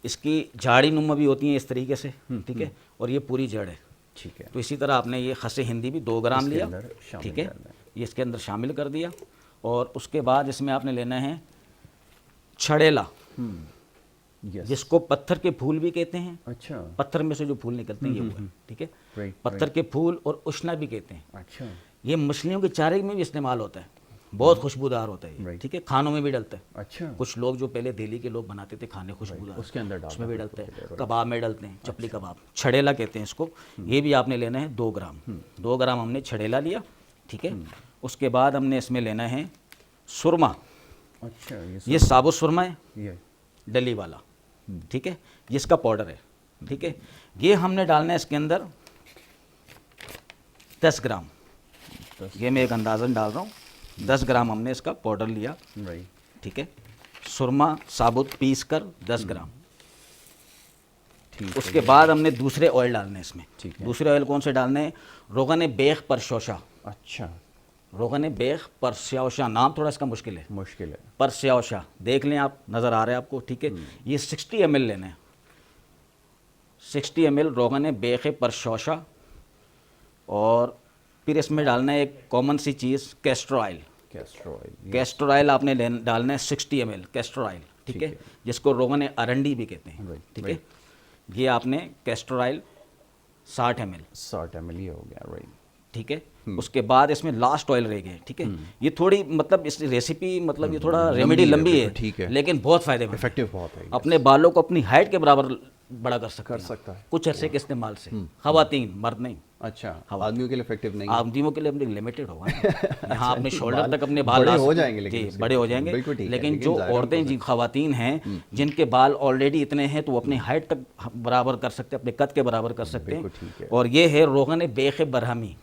اس کی جھاڑی نما بھی ہوتی ہیں اس طریقے سے, ٹھیک ہے, اور یہ پوری جڑ ہے, ٹھیک ہے. تو اسی طرح آپ نے یہ خس ہندی بھی 2 گرام لیا, ٹھیک ہے, یہ اس کے اندر شامل کر دیا. اور اس کے بعد اس میں آپ نے لینا ہے چھڑیلا, جس کو پتھر کے پھول بھی کہتے ہیں, اچھا, پتھر میں سے جو پھول نکلتے ہیں یہ وہ ہے, ٹھیک ہے. پتھر کے پھول اور اشنا بھی کہتے ہیں. اچھا, یہ مچھلیوں کے چارے میں بھی استعمال ہوتا ہے, بہت خوشبودار ہوتا ہے یہ, ٹھیک ہے, کھانوں میں بھی ڈلتا ہے. اچھا, کچھ لوگ جو پہلے دہلی کے لوگ بناتے تھے کھانے خوشبودار, اس کے اندر اس میں بھی ڈلتا ہے, کباب میں ڈلتے ہیں, چپلی کباب, چھڑیلا کہتے ہیں اس کو. یہ بھی آپ نے لینا ہے 2 گرام, 2 گرام ہم نے چھڑیلا لیا, ٹھیک ہے. اس کے بعد ہم نے اس میں لینا ہے سرما, اچھا, یہ ثابت سرما ہے ڈلی والا, ٹھیک ہے, جس کا پاؤڈر ہے, ٹھیک ہے. یہ ہم نے ڈالنا ہے اس کے اندر 10 گرام, یہ میں ایک اندازن ڈال رہا ہوں, 10 گرام ہم نے اس کا پاؤڈر لیا, ٹھیک ہے. سرما ثابت پیس کر 10 گرام. اس کے بعد ہم نے دوسرے آئل ڈالنے ہیں اس میں. دوسرے آئل کون سے ڈالنے ہیں؟ روغن بیخ پرشوشا. اچھا, روغن بیخ پرسیاوشا, نام تھوڑا اس کا مشکل ہے, ہے, پرسیاوشا, دیکھ لیں آپ, نظر آ رہا ہے آپ کو, ٹھیک ہے. یہ 60 ml لینا ہے, 60 ml روغن بیخ پرشوشا. اور پھر اس میں ڈالنا ہے ایک کامن سی چیز کیسٹر آئل. کیسٹر آئل آپ نے ڈالنا ہے 60 ml کیسٹر آئل, ٹھیک ہے, جس کو روغن ارنڈی بھی کہتے ہیں, ٹھیک ہے. یہ آپ نے کیسٹر آئل 60 ml یہ ہو گیا, ٹھیک ہے. اس کے بعد اس میں لاسٹ آئل رہ گئے, ٹھیک ہے. یہ تھوڑی مطلب اس ریسیپی مطلب یہ تھوڑا ریمیڈی لمبی ہے, لیکن بہت فائدہ مند, افیکٹو بہت ہے, اپنے بالوں کو اپنی ہائٹ کے برابر بڑا کر سکتا ہے کچھ عرصے کے استعمال سے. خواتین, مرد نہیں. اچھا, آدمیوں کے لیے افیکٹو نہیں, آدمیوں کے لیے لمیٹڈ ہوگا, یہاں اپنے شولڈر تک اپنے بال ہو جائیں گے, جی بڑے ہو جائیں گے. لیکن جو عورتیں جی خواتین ہیں جن کے بال آلریڈی اتنے ہیں تو وہ اپنی ہائٹ تک برابر کر سکتے ہیں, اپنے قد کے برابر کر سکتے ہیں. اور یہ ہے روغن بیخ برہمی,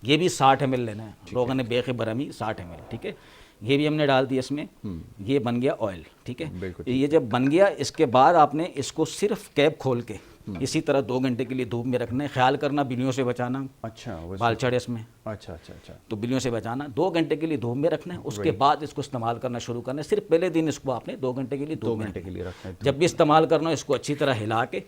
یہ بھی 60 ml لینا ہے, روغن بیخ برہمی 60 ml, ٹھیک ہے. یہ بھی ہم نے ڈال دیا اس میں, یہ بن گیا آئل, ٹھیک ہے. یہ جب بن گیا اس کے بعد آپ نے اس کو صرف کیپ کھول کے اسی طرح 2 گھنٹے کے لیے دھوپ میں رکھنا ہے. خیال کرنا بلیوں سے بچانا, اچھا, بال چڑھ اس میں, اچھا اچھا اچھا, تو بلیوں سے بچانا. 2 گھنٹے کے لیے دھوپ میں رکھنا ہے. اس کے بعد اس کو استعمال کرنا شروع کرنا ہے. صرف پہلے دن اس کو آپ نے 2 گھنٹے کے لیے دھوپ میں رکھنا ہے. جب بھی استعمال کرنا ہے اس کو اچھی طرح ہلا کے,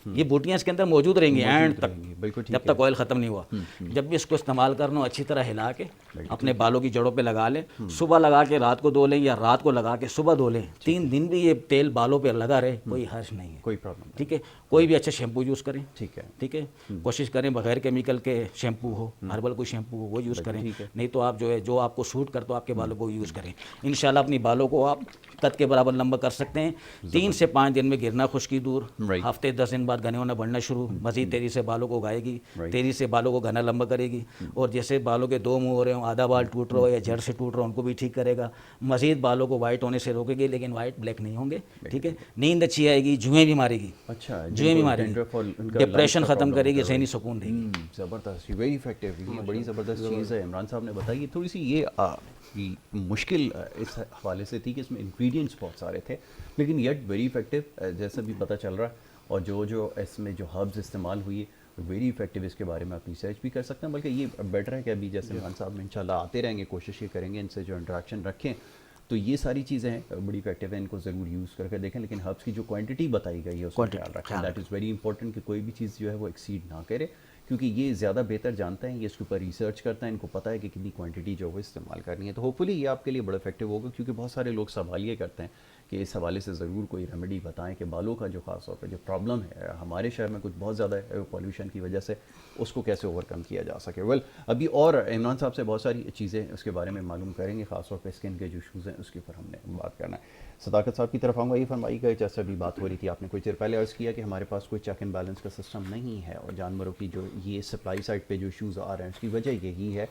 یہ بوٹیاں اس کے اندر موجود رہیں گی اینڈ تک, جب تک آئل ختم نہیں ہوا. جب بھی اس کو استعمال کرنا ہو اچھی طرح ہلا کے اپنے بالوں کی جڑوں پہ لگا لیں. صبح لگا کے رات کو دھو لیں یا رات کو لگا کے صبح دھو لیں. 3 دن بھی یہ تیل بالوں پہ لگا رہے, کوئی حرج نہیں ہے, کوئی پرابلم, ٹھیک ہے. کوئی بھی اچھا شیمپو یوز کریں, ٹھیک ہے, ٹھیک ہے. کوشش کریں بغیر کیمیکل کے شیمپو ہو, ہربل کوئی شیمپو ہو وہ یوز کریں, نہیں تو آپ جو ہے جو آپ کو سوٹ کرتا ہو آپ کے بالوں کو یوز کریں. انشاءاللہ اپنی بالوں کو آپ قد کے برابر لمبا کر سکتے ہیں. 3 سے 5 دن میں گرنا خشکی دور, ہفتے 10 دن بعد گھنے ہونا بڑھنا شروع, مزید تیزی سے بالوں کو اگائے گی, تیزی سے بالوں کو گھنا لمبا کرے گی. اور جیسے بالوں کے 2 منہ ہو رہے ہوں, آدھا بال ٹوٹ رہا ہو یا جڑ سے ٹوٹ رہا ہو, ان کو بھی ٹھیک کرے گا. مزید بالوں کو وائٹ ہونے سے روکے گی, لیکن وائٹ بلیک نہیں ہوں گے, ٹھیک ہے. نیند اچھی آئے گی, جوئیں بھی مارے گی, جوئیں بھی مارے گی, ڈپریشن ختم کرے گی, ذہنی سکون دے گی. زبردست, ویری افیکٹو, یہ بڑی زبردست چیز ہے. عمران صاحب نے بتائی تھوڑی سی یہ مشکل اس حوالے سے تھی کہ اس میں انگریڈینٹس بہت سارے تھے, لیکن یٹ ویری افیکٹو جیسا بھی پتہ چل رہا ہے. اور جو اس میں جو ہربز استعمال ہوئی ویری افیکٹو, اس کے بارے میں آپ ریسرچ بھی کر سکتے ہیں. بلکہ یہ بیٹر ہے کہ ابھی جیسے عمران صاحب میں انشاءاللہ آتے رہیں گے, کوشش یہ کریں گے ان سے جو انٹریکشن رکھیں, تو یہ ساری چیزیں ہیں بڑی افیکٹو ہیں, ان کو ضرور یوز کر کے دیکھیں. لیکن ہربس کی جو کوانٹٹی بتائی گئی ہے اس کا خیال رکھیں, دیٹ از ویری امپورٹنٹ کہ کوئی بھی چیز جو ہے وہ ایکسیڈ نہ کرے, کیونکہ یہ زیادہ بہتر جانتے ہیں, یہ اس کے اوپر ریسرچ کرتا ہے, ان کو پتہ ہے کہ کتنی کوانٹٹی جو وہ استعمال کرنی ہے. تو ہوپ فلی یہ آپ کے لیے بڑا افیکٹو ہوگا, کیونکہ بہت سارے لوگ سوال یہ کرتے ہیں کہ اس حوالے سے ضرور کوئی ریمیڈی بتائیں کہ بالوں کا جو خاص طور پہ جو پرابلم ہے ہمارے شہر میں کچھ بہت زیادہ پولیوشن کی وجہ سے, اس کو کیسے اوور کم کیا جا سکے. ویل ابھی اور عمران صاحب سے بہت ساری چیزیں اس کے بارے میں معلوم کریں گے, خاص طور پہ اسکن کے جو ایشوز ہیں اس کے اوپر ہم نے بات کرنا ہے. صداقت صاحب کی طرف آؤں گا. یہ فرمائی گا, جیسے ابھی بات ہو رہی تھی, آپ نے کچھ دیر پہلے عرض کیا کہ ہمارے پاس کوئی چیک اینڈ بیلنس کا سسٹم نہیں ہے, اور جانوروں کی جو یہ سپلائی سائڈ پہ جو ایشوز آ رہے ہیں اس کی وجہ یہی ہے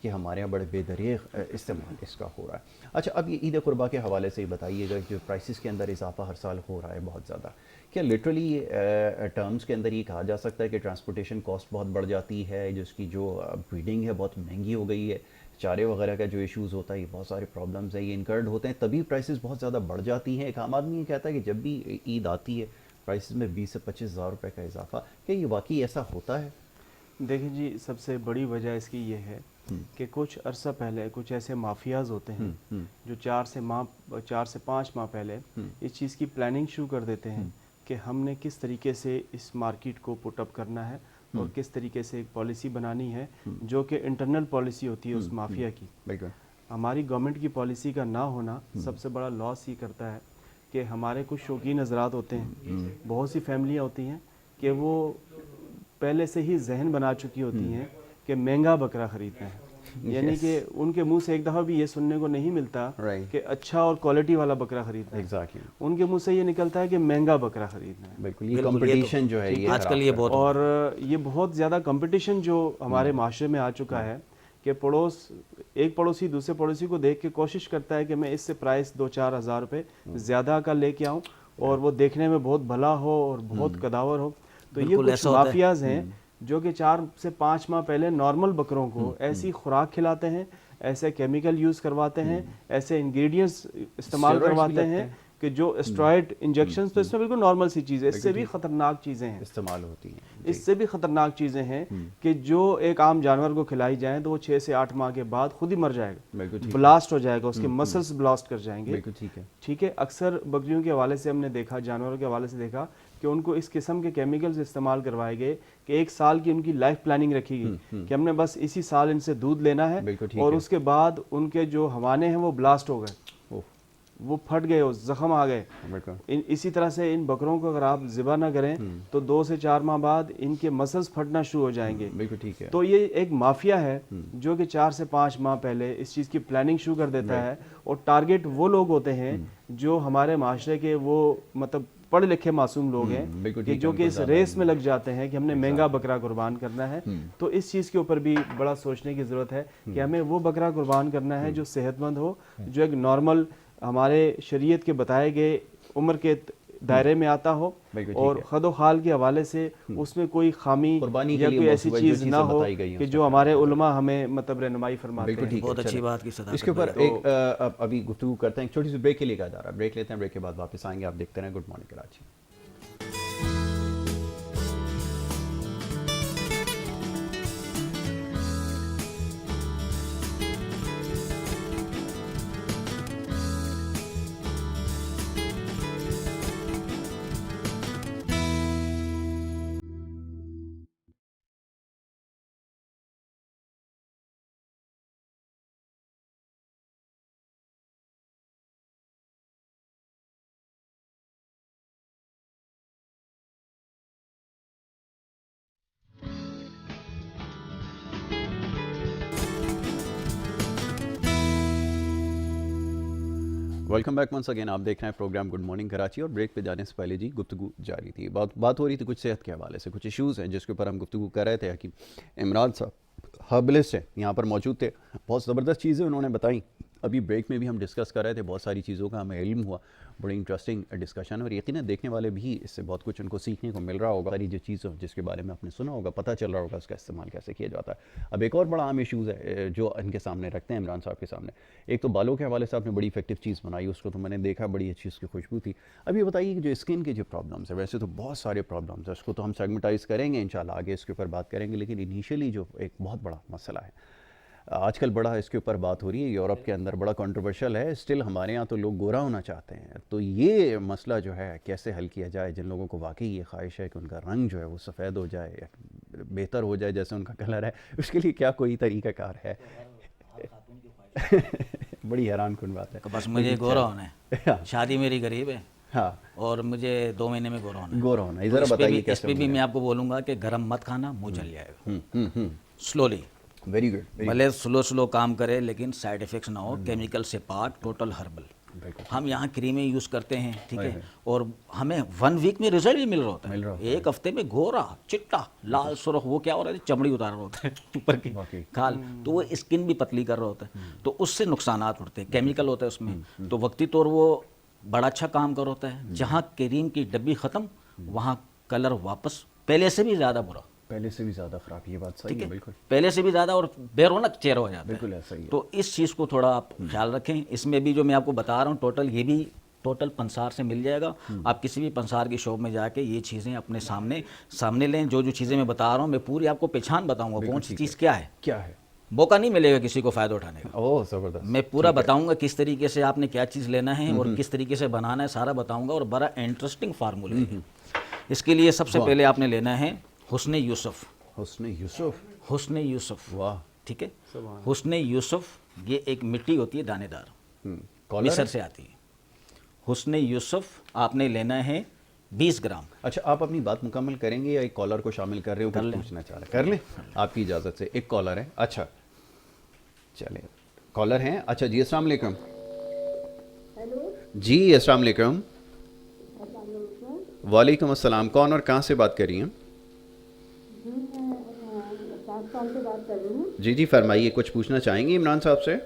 کہ ہمارے یہاں بڑے بے دریغ استعمال اس کا ہو رہا ہے. اچھا, اب یہ عید قربا کے حوالے سے بتائیے گا, جو پرائسز کے اندر اضافہ ہر سال ہو رہا ہے بہت زیادہ, کیا لٹرلی ٹرمز کے اندر یہ کہا جا سکتا ہے کہ ٹرانسپورٹیشن کاسٹ بہت بڑھ جاتی ہے, جس کی جو بریڈنگ ہے بہت مہنگی ہو گئی ہے, چارے وغیرہ کا جو ایشوز ہوتا ہے, یہ بہت سارے پرابلمز ہیں, یہ انکرڈ ہوتے ہیں, تبھی پرائسز بہت زیادہ بڑھ جاتی ہیں. ایک عام آدمی یہ کہتا ہے کہ جب بھی عید آتی ہے پرائسز میں 20 سے 25 ہزار روپے کا اضافہ, کیا یہ واقعی ایسا ہوتا ہے؟ دیکھیں جی, سب سے بڑی وجہ اس کی یہ ہے کہ کچھ عرصہ پہلے کچھ ایسے مافیاز ہوتے ہیں جو 4 سے 5 ماہ پہلے اس چیز کی پلاننگ شروع کر دیتے ہیں کہ ہم نے کس طریقے سے اس مارکیٹ کو پٹ اپ کرنا ہے اور کس طریقے سے ایک پالیسی بنانی ہے جو کہ انٹرنل پالیسی ہوتی ہے اس مافیا کی. ہماری گورنمنٹ کی پالیسی کا نہ ہونا سب سے بڑا لاس یہ کرتا ہے کہ ہمارے کچھ شوقین حضرات ہوتے ہیں, بہت سی فیملیاں ہوتی ہیں کہ وہ پہلے سے ہی ذہن بنا چکی ہوتی ہیں کہ مہنگا بکرا خریدنا ہے, یعنی کہ ان کے منہ سے ایک دفعہ بھی یہ سننے کو نہیں ملتا کہ اچھا اور کوالٹی والا بکرا خریدنا ہے, ان کے منہ سے یہ نکلتا ہے کہ مہنگا بکرا خریدنا ہے. بالکل, یہ کمپٹیشن جو ہے آج کل یہ بہت, اور یہ بہت زیادہ کمپٹیشن جو ہمارے معاشرے میں آ چکا ہے کہ ایک پڑوسی دوسرے پڑوسی کو دیکھ کے کوشش کرتا ہے کہ میں اس سے پرائس 2-4 ہزار روپے زیادہ کا لے کے آؤں اور وہ دیکھنے میں بہت بھلا ہو اور بہت قداور ہو. تو یہ کچھ مافیاز ہیں جو کہ 4 سے 5 ماہ پہلے نارمل بکروں کو ایسی خوراک کھلاتے ہیں, ایسے کیمیکل یوز کرواتے ہیں, ایسے انگریڈینٹس استعمال کرواتے ہیں کہ جو اسٹرائڈ انجیکشنز, تو اس میں بالکل نارمل سی چیز ہے, اس سے بھی خطرناک چیزیں ہیں استعمال ہوتی ہیں, اس سے بھی خطرناک چیزیں ہیں کہ جو ایک عام جانور کو کھلائی جائیں تو وہ 6 سے 8 ماہ کے بعد خود ہی مر جائے گا, بلاسٹ ہو جائے گا, اس کے مسلس بلاسٹ کر جائیں گے. ٹھیک ہے, اکثر بکریوں کے حوالے سے ہم نے دیکھا, جانوروں کے حوالے سے دیکھا کہ ان کو اس قسم کے کیمیکلز استعمال کروائے گئے کہ 1 سال کی ان کی لائف پلاننگ رکھی گئی کہ ہم نے بس اسی سال ان سے دودھ لینا ہے, اور اس کے بعد ان کے جو ہوانے ہیں وہ بلاسٹ ہو گئے, وہ پھٹ گئے, زخم آ گئے. اسی طرح سے ان بکروں کو اگر آپ ذبح نہ کریں تو 2 سے 4 ماہ بعد ان کے مسلز پھٹنا شروع ہو جائیں گے. تو یہ ایک مافیا ہے جو کہ 4 سے 5 ماہ پہلے اس چیز کی پلاننگ شروع کر دیتا ہے, اور ٹارگٹ وہ لوگ ہوتے ہیں جو ہمارے معاشرے کے وہ مطلب پڑھے لکھے معصوم لوگ ہیں کہ جو کہ اس ریس میں لگ جاتے ہیں کہ ہم نے مہنگا بکرا قربان کرنا ہے. تو اس چیز کے اوپر بھی بڑا سوچنے کی ضرورت ہے کہ ہمیں وہ بکرا قربان کرنا ہے جو صحت مند ہو, جو ایک نارمل ہمارے شریعت کے بتائے گئے عمر کے دائرے میں آتا ہو, اور خد و خال کے حوالے سے اس میں کوئی خامی یا کوئی ایسی چیز نہ ہو کہ جو ہمارے علماء ہمیں مطلب رہنمائی فرماتے ہیں. بہت اچھی بات کی صداقت. اس کے اوپر ایک ابھی گفتگو کرتے ہیں, ایک چھوٹی سی بریک کے لیے کہا جا رہا ہے, بریک لیتے ہیں, بریک کے بعد واپس آئیں گے. آپ دیکھتے رہیں good morning Karachi. Welcome back once again. آپ دیکھ رہے ہیں پروگرام گڈ مارننگ کراچی, اور بریک پہ جانے سے پہلے جی گفتگو جاری تھی, بات ہو رہی تھی کچھ صحت کے حوالے سے, کچھ ایشوز ہیں جس کے اوپر ہم گفتگو کر رہے تھے. حکیم عمران صاحب ہربلسٹ ہیں, یہاں پر موجود تھے, بہت زبردست چیزیں انہوں نے بتائیں. ابھی بریک میں بھی ہم ڈسکس کر رہے تھے, بہت ساری چیزوں کا ہمیں علم ہوا, بڑی انٹرسٹنگ ڈسکشن, اور یقیناً دیکھنے والے بھی اس سے بہت کچھ ان کو سیکھنے کو مل رہا ہوگا. ساری جو چیزیں جس کے بارے میں آپ نے سنا ہوگا, پتہ چل رہا ہوگا اس کا استعمال کیسے کیا جاتا ہے. اب ایک اور بڑا عام ایشوز ہے جو ان کے سامنے رکھتے ہیں عمران صاحب کے سامنے. ایک تو بالوں کے حوالے سے آپ نے بڑی افیکٹو چیز بنائی, اس کو تو میں نے دیکھا, بڑی اچھی اس کی خوشبو تھی. اب یہ بتائیے کہ جو اسکن کے جو پرابلمس ہیں, ویسے تو بہت سارے پرابلمس ہیں, اس کو تو ہم سیگمنٹائز کریں گے انشاءاللہ, آگے اس کے اوپر بات کریں گے, لیکن انیشیلی جو ایک بہت بڑا مسئلہ ہے آج کل, بڑا اس کے اوپر بات ہو رہی ہے, یورپ کے اندر بڑا کنٹروورشل ہے, اسٹل ہمارے ہاں تو لوگ گورا ہونا چاہتے ہیں. تو یہ مسئلہ جو ہے کیسے حل کیا جائے, جن لوگوں کو واقعی یہ خواہش ہے کہ ان کا رنگ جو ہے وہ سفید ہو جائے, بہتر ہو جائے جیسے ان کا کلر ہے، اس کے لیے کیا کوئی طریقہ کار ہے؟ بڑی حیران کن بات ہے. بس مجھے گورا ہونا ہے، شادی میری غریب ہے ہاں اور مجھے 2 مہینے میں گورا ہونا ہے. گورا ہونا ہے، ذرا بتائیے اس پہ بھی میں آپ کو بولوں گا کہ گرم مت کھانا، منہ جل جائے گا. Slowly, very good. بھلے سلو کام کرے لیکن سائیڈ ایفیکٹس نہ ہو، کیمیکل سے پاک، ٹوٹل ہربل. ہم یہاں کریمیں یوز کرتے ہیں، ٹھیک ہے، اور ہمیں 1 ویک میں رزلٹ بھی مل رہا ہوتا ہے. 1 ہفتے میں گورا چٹا لال سرخ، وہ کیا ہو رہا ہے، چمڑی اتار رہا ہوتا ہے اوپر کی کھال، تو وہ اسکن بھی پتلی کر رہا ہوتا ہے. تو اس سے نقصانات اٹھتے ہیں، کیمیکل ہوتا ہے اس میں. تو وقتی طور وہ بڑا اچھا کام کر ہوتا ہے. جہاں کریم کی ڈبی ختم، وہاں کلر واپس پہلے سے بھی زیادہ برا، پہلے سے بھی زیادہ خراب. یہ بات صحیح ہے بالکل، پہلے سے بھی زیادہ، اور بے رونق چہرہ ہو جاتا ہے. بالکل ایسا ہی ہے. تو اس چیز کو تھوڑا آپ خیال رکھیں. اس میں بھی جو میں آپ کو بتا رہا ہوں ٹوٹل، یہ بھی ٹوٹل پنسار سے مل جائے گا. آپ کسی بھی پنسار کی شاپ میں جا کے یہ چیزیں اپنے سامنے لیں. جو چیزیں میں بتا رہا ہوں میں پوری آپ کو پہچان بتاؤں گا کون سی چیز کیا ہے. موقع نہیں ملے گا کسی کو فائدہ اٹھانے کا. اوہ زبردست. میں پورا بتاؤں گا کس طریقے سے آپ نے کیا چیز لینا ہے اور کس طریقے سے بنانا ہے، سارا بتاؤں گا. اور بڑا انٹرسٹنگ فارمولہ ہے. اس کے لیے سب سے پہلے آپ نے لینا ہے حسن یوسف. حسن یوسف، واہ، ٹھیک ہے. حسن یوسف یہ ایک مٹی ہوتی ہے دانے دار، مصر سے آتی ہے. حسن یوسف آپ نے لینا ہے 20 گرام. اچھا آپ اپنی بات مکمل کریں گے یا ایک کالر کو شامل کر رہے ہو؟ کچھ پوچھنا چاہ رہے ہیں، کر لیں آپ کی اجازت سے. ایک کالر ہے. اچھا چلیں، کالر ہیں. اچھا جی السلام علیکم. جی السلام علیکم. وعلیکم السلام. کون اور کہاں سے بات کر رہی ہیں؟ جی جی فرمائیے، کچھ پوچھنا چاہیں گے عمران صاحب سے؟ میں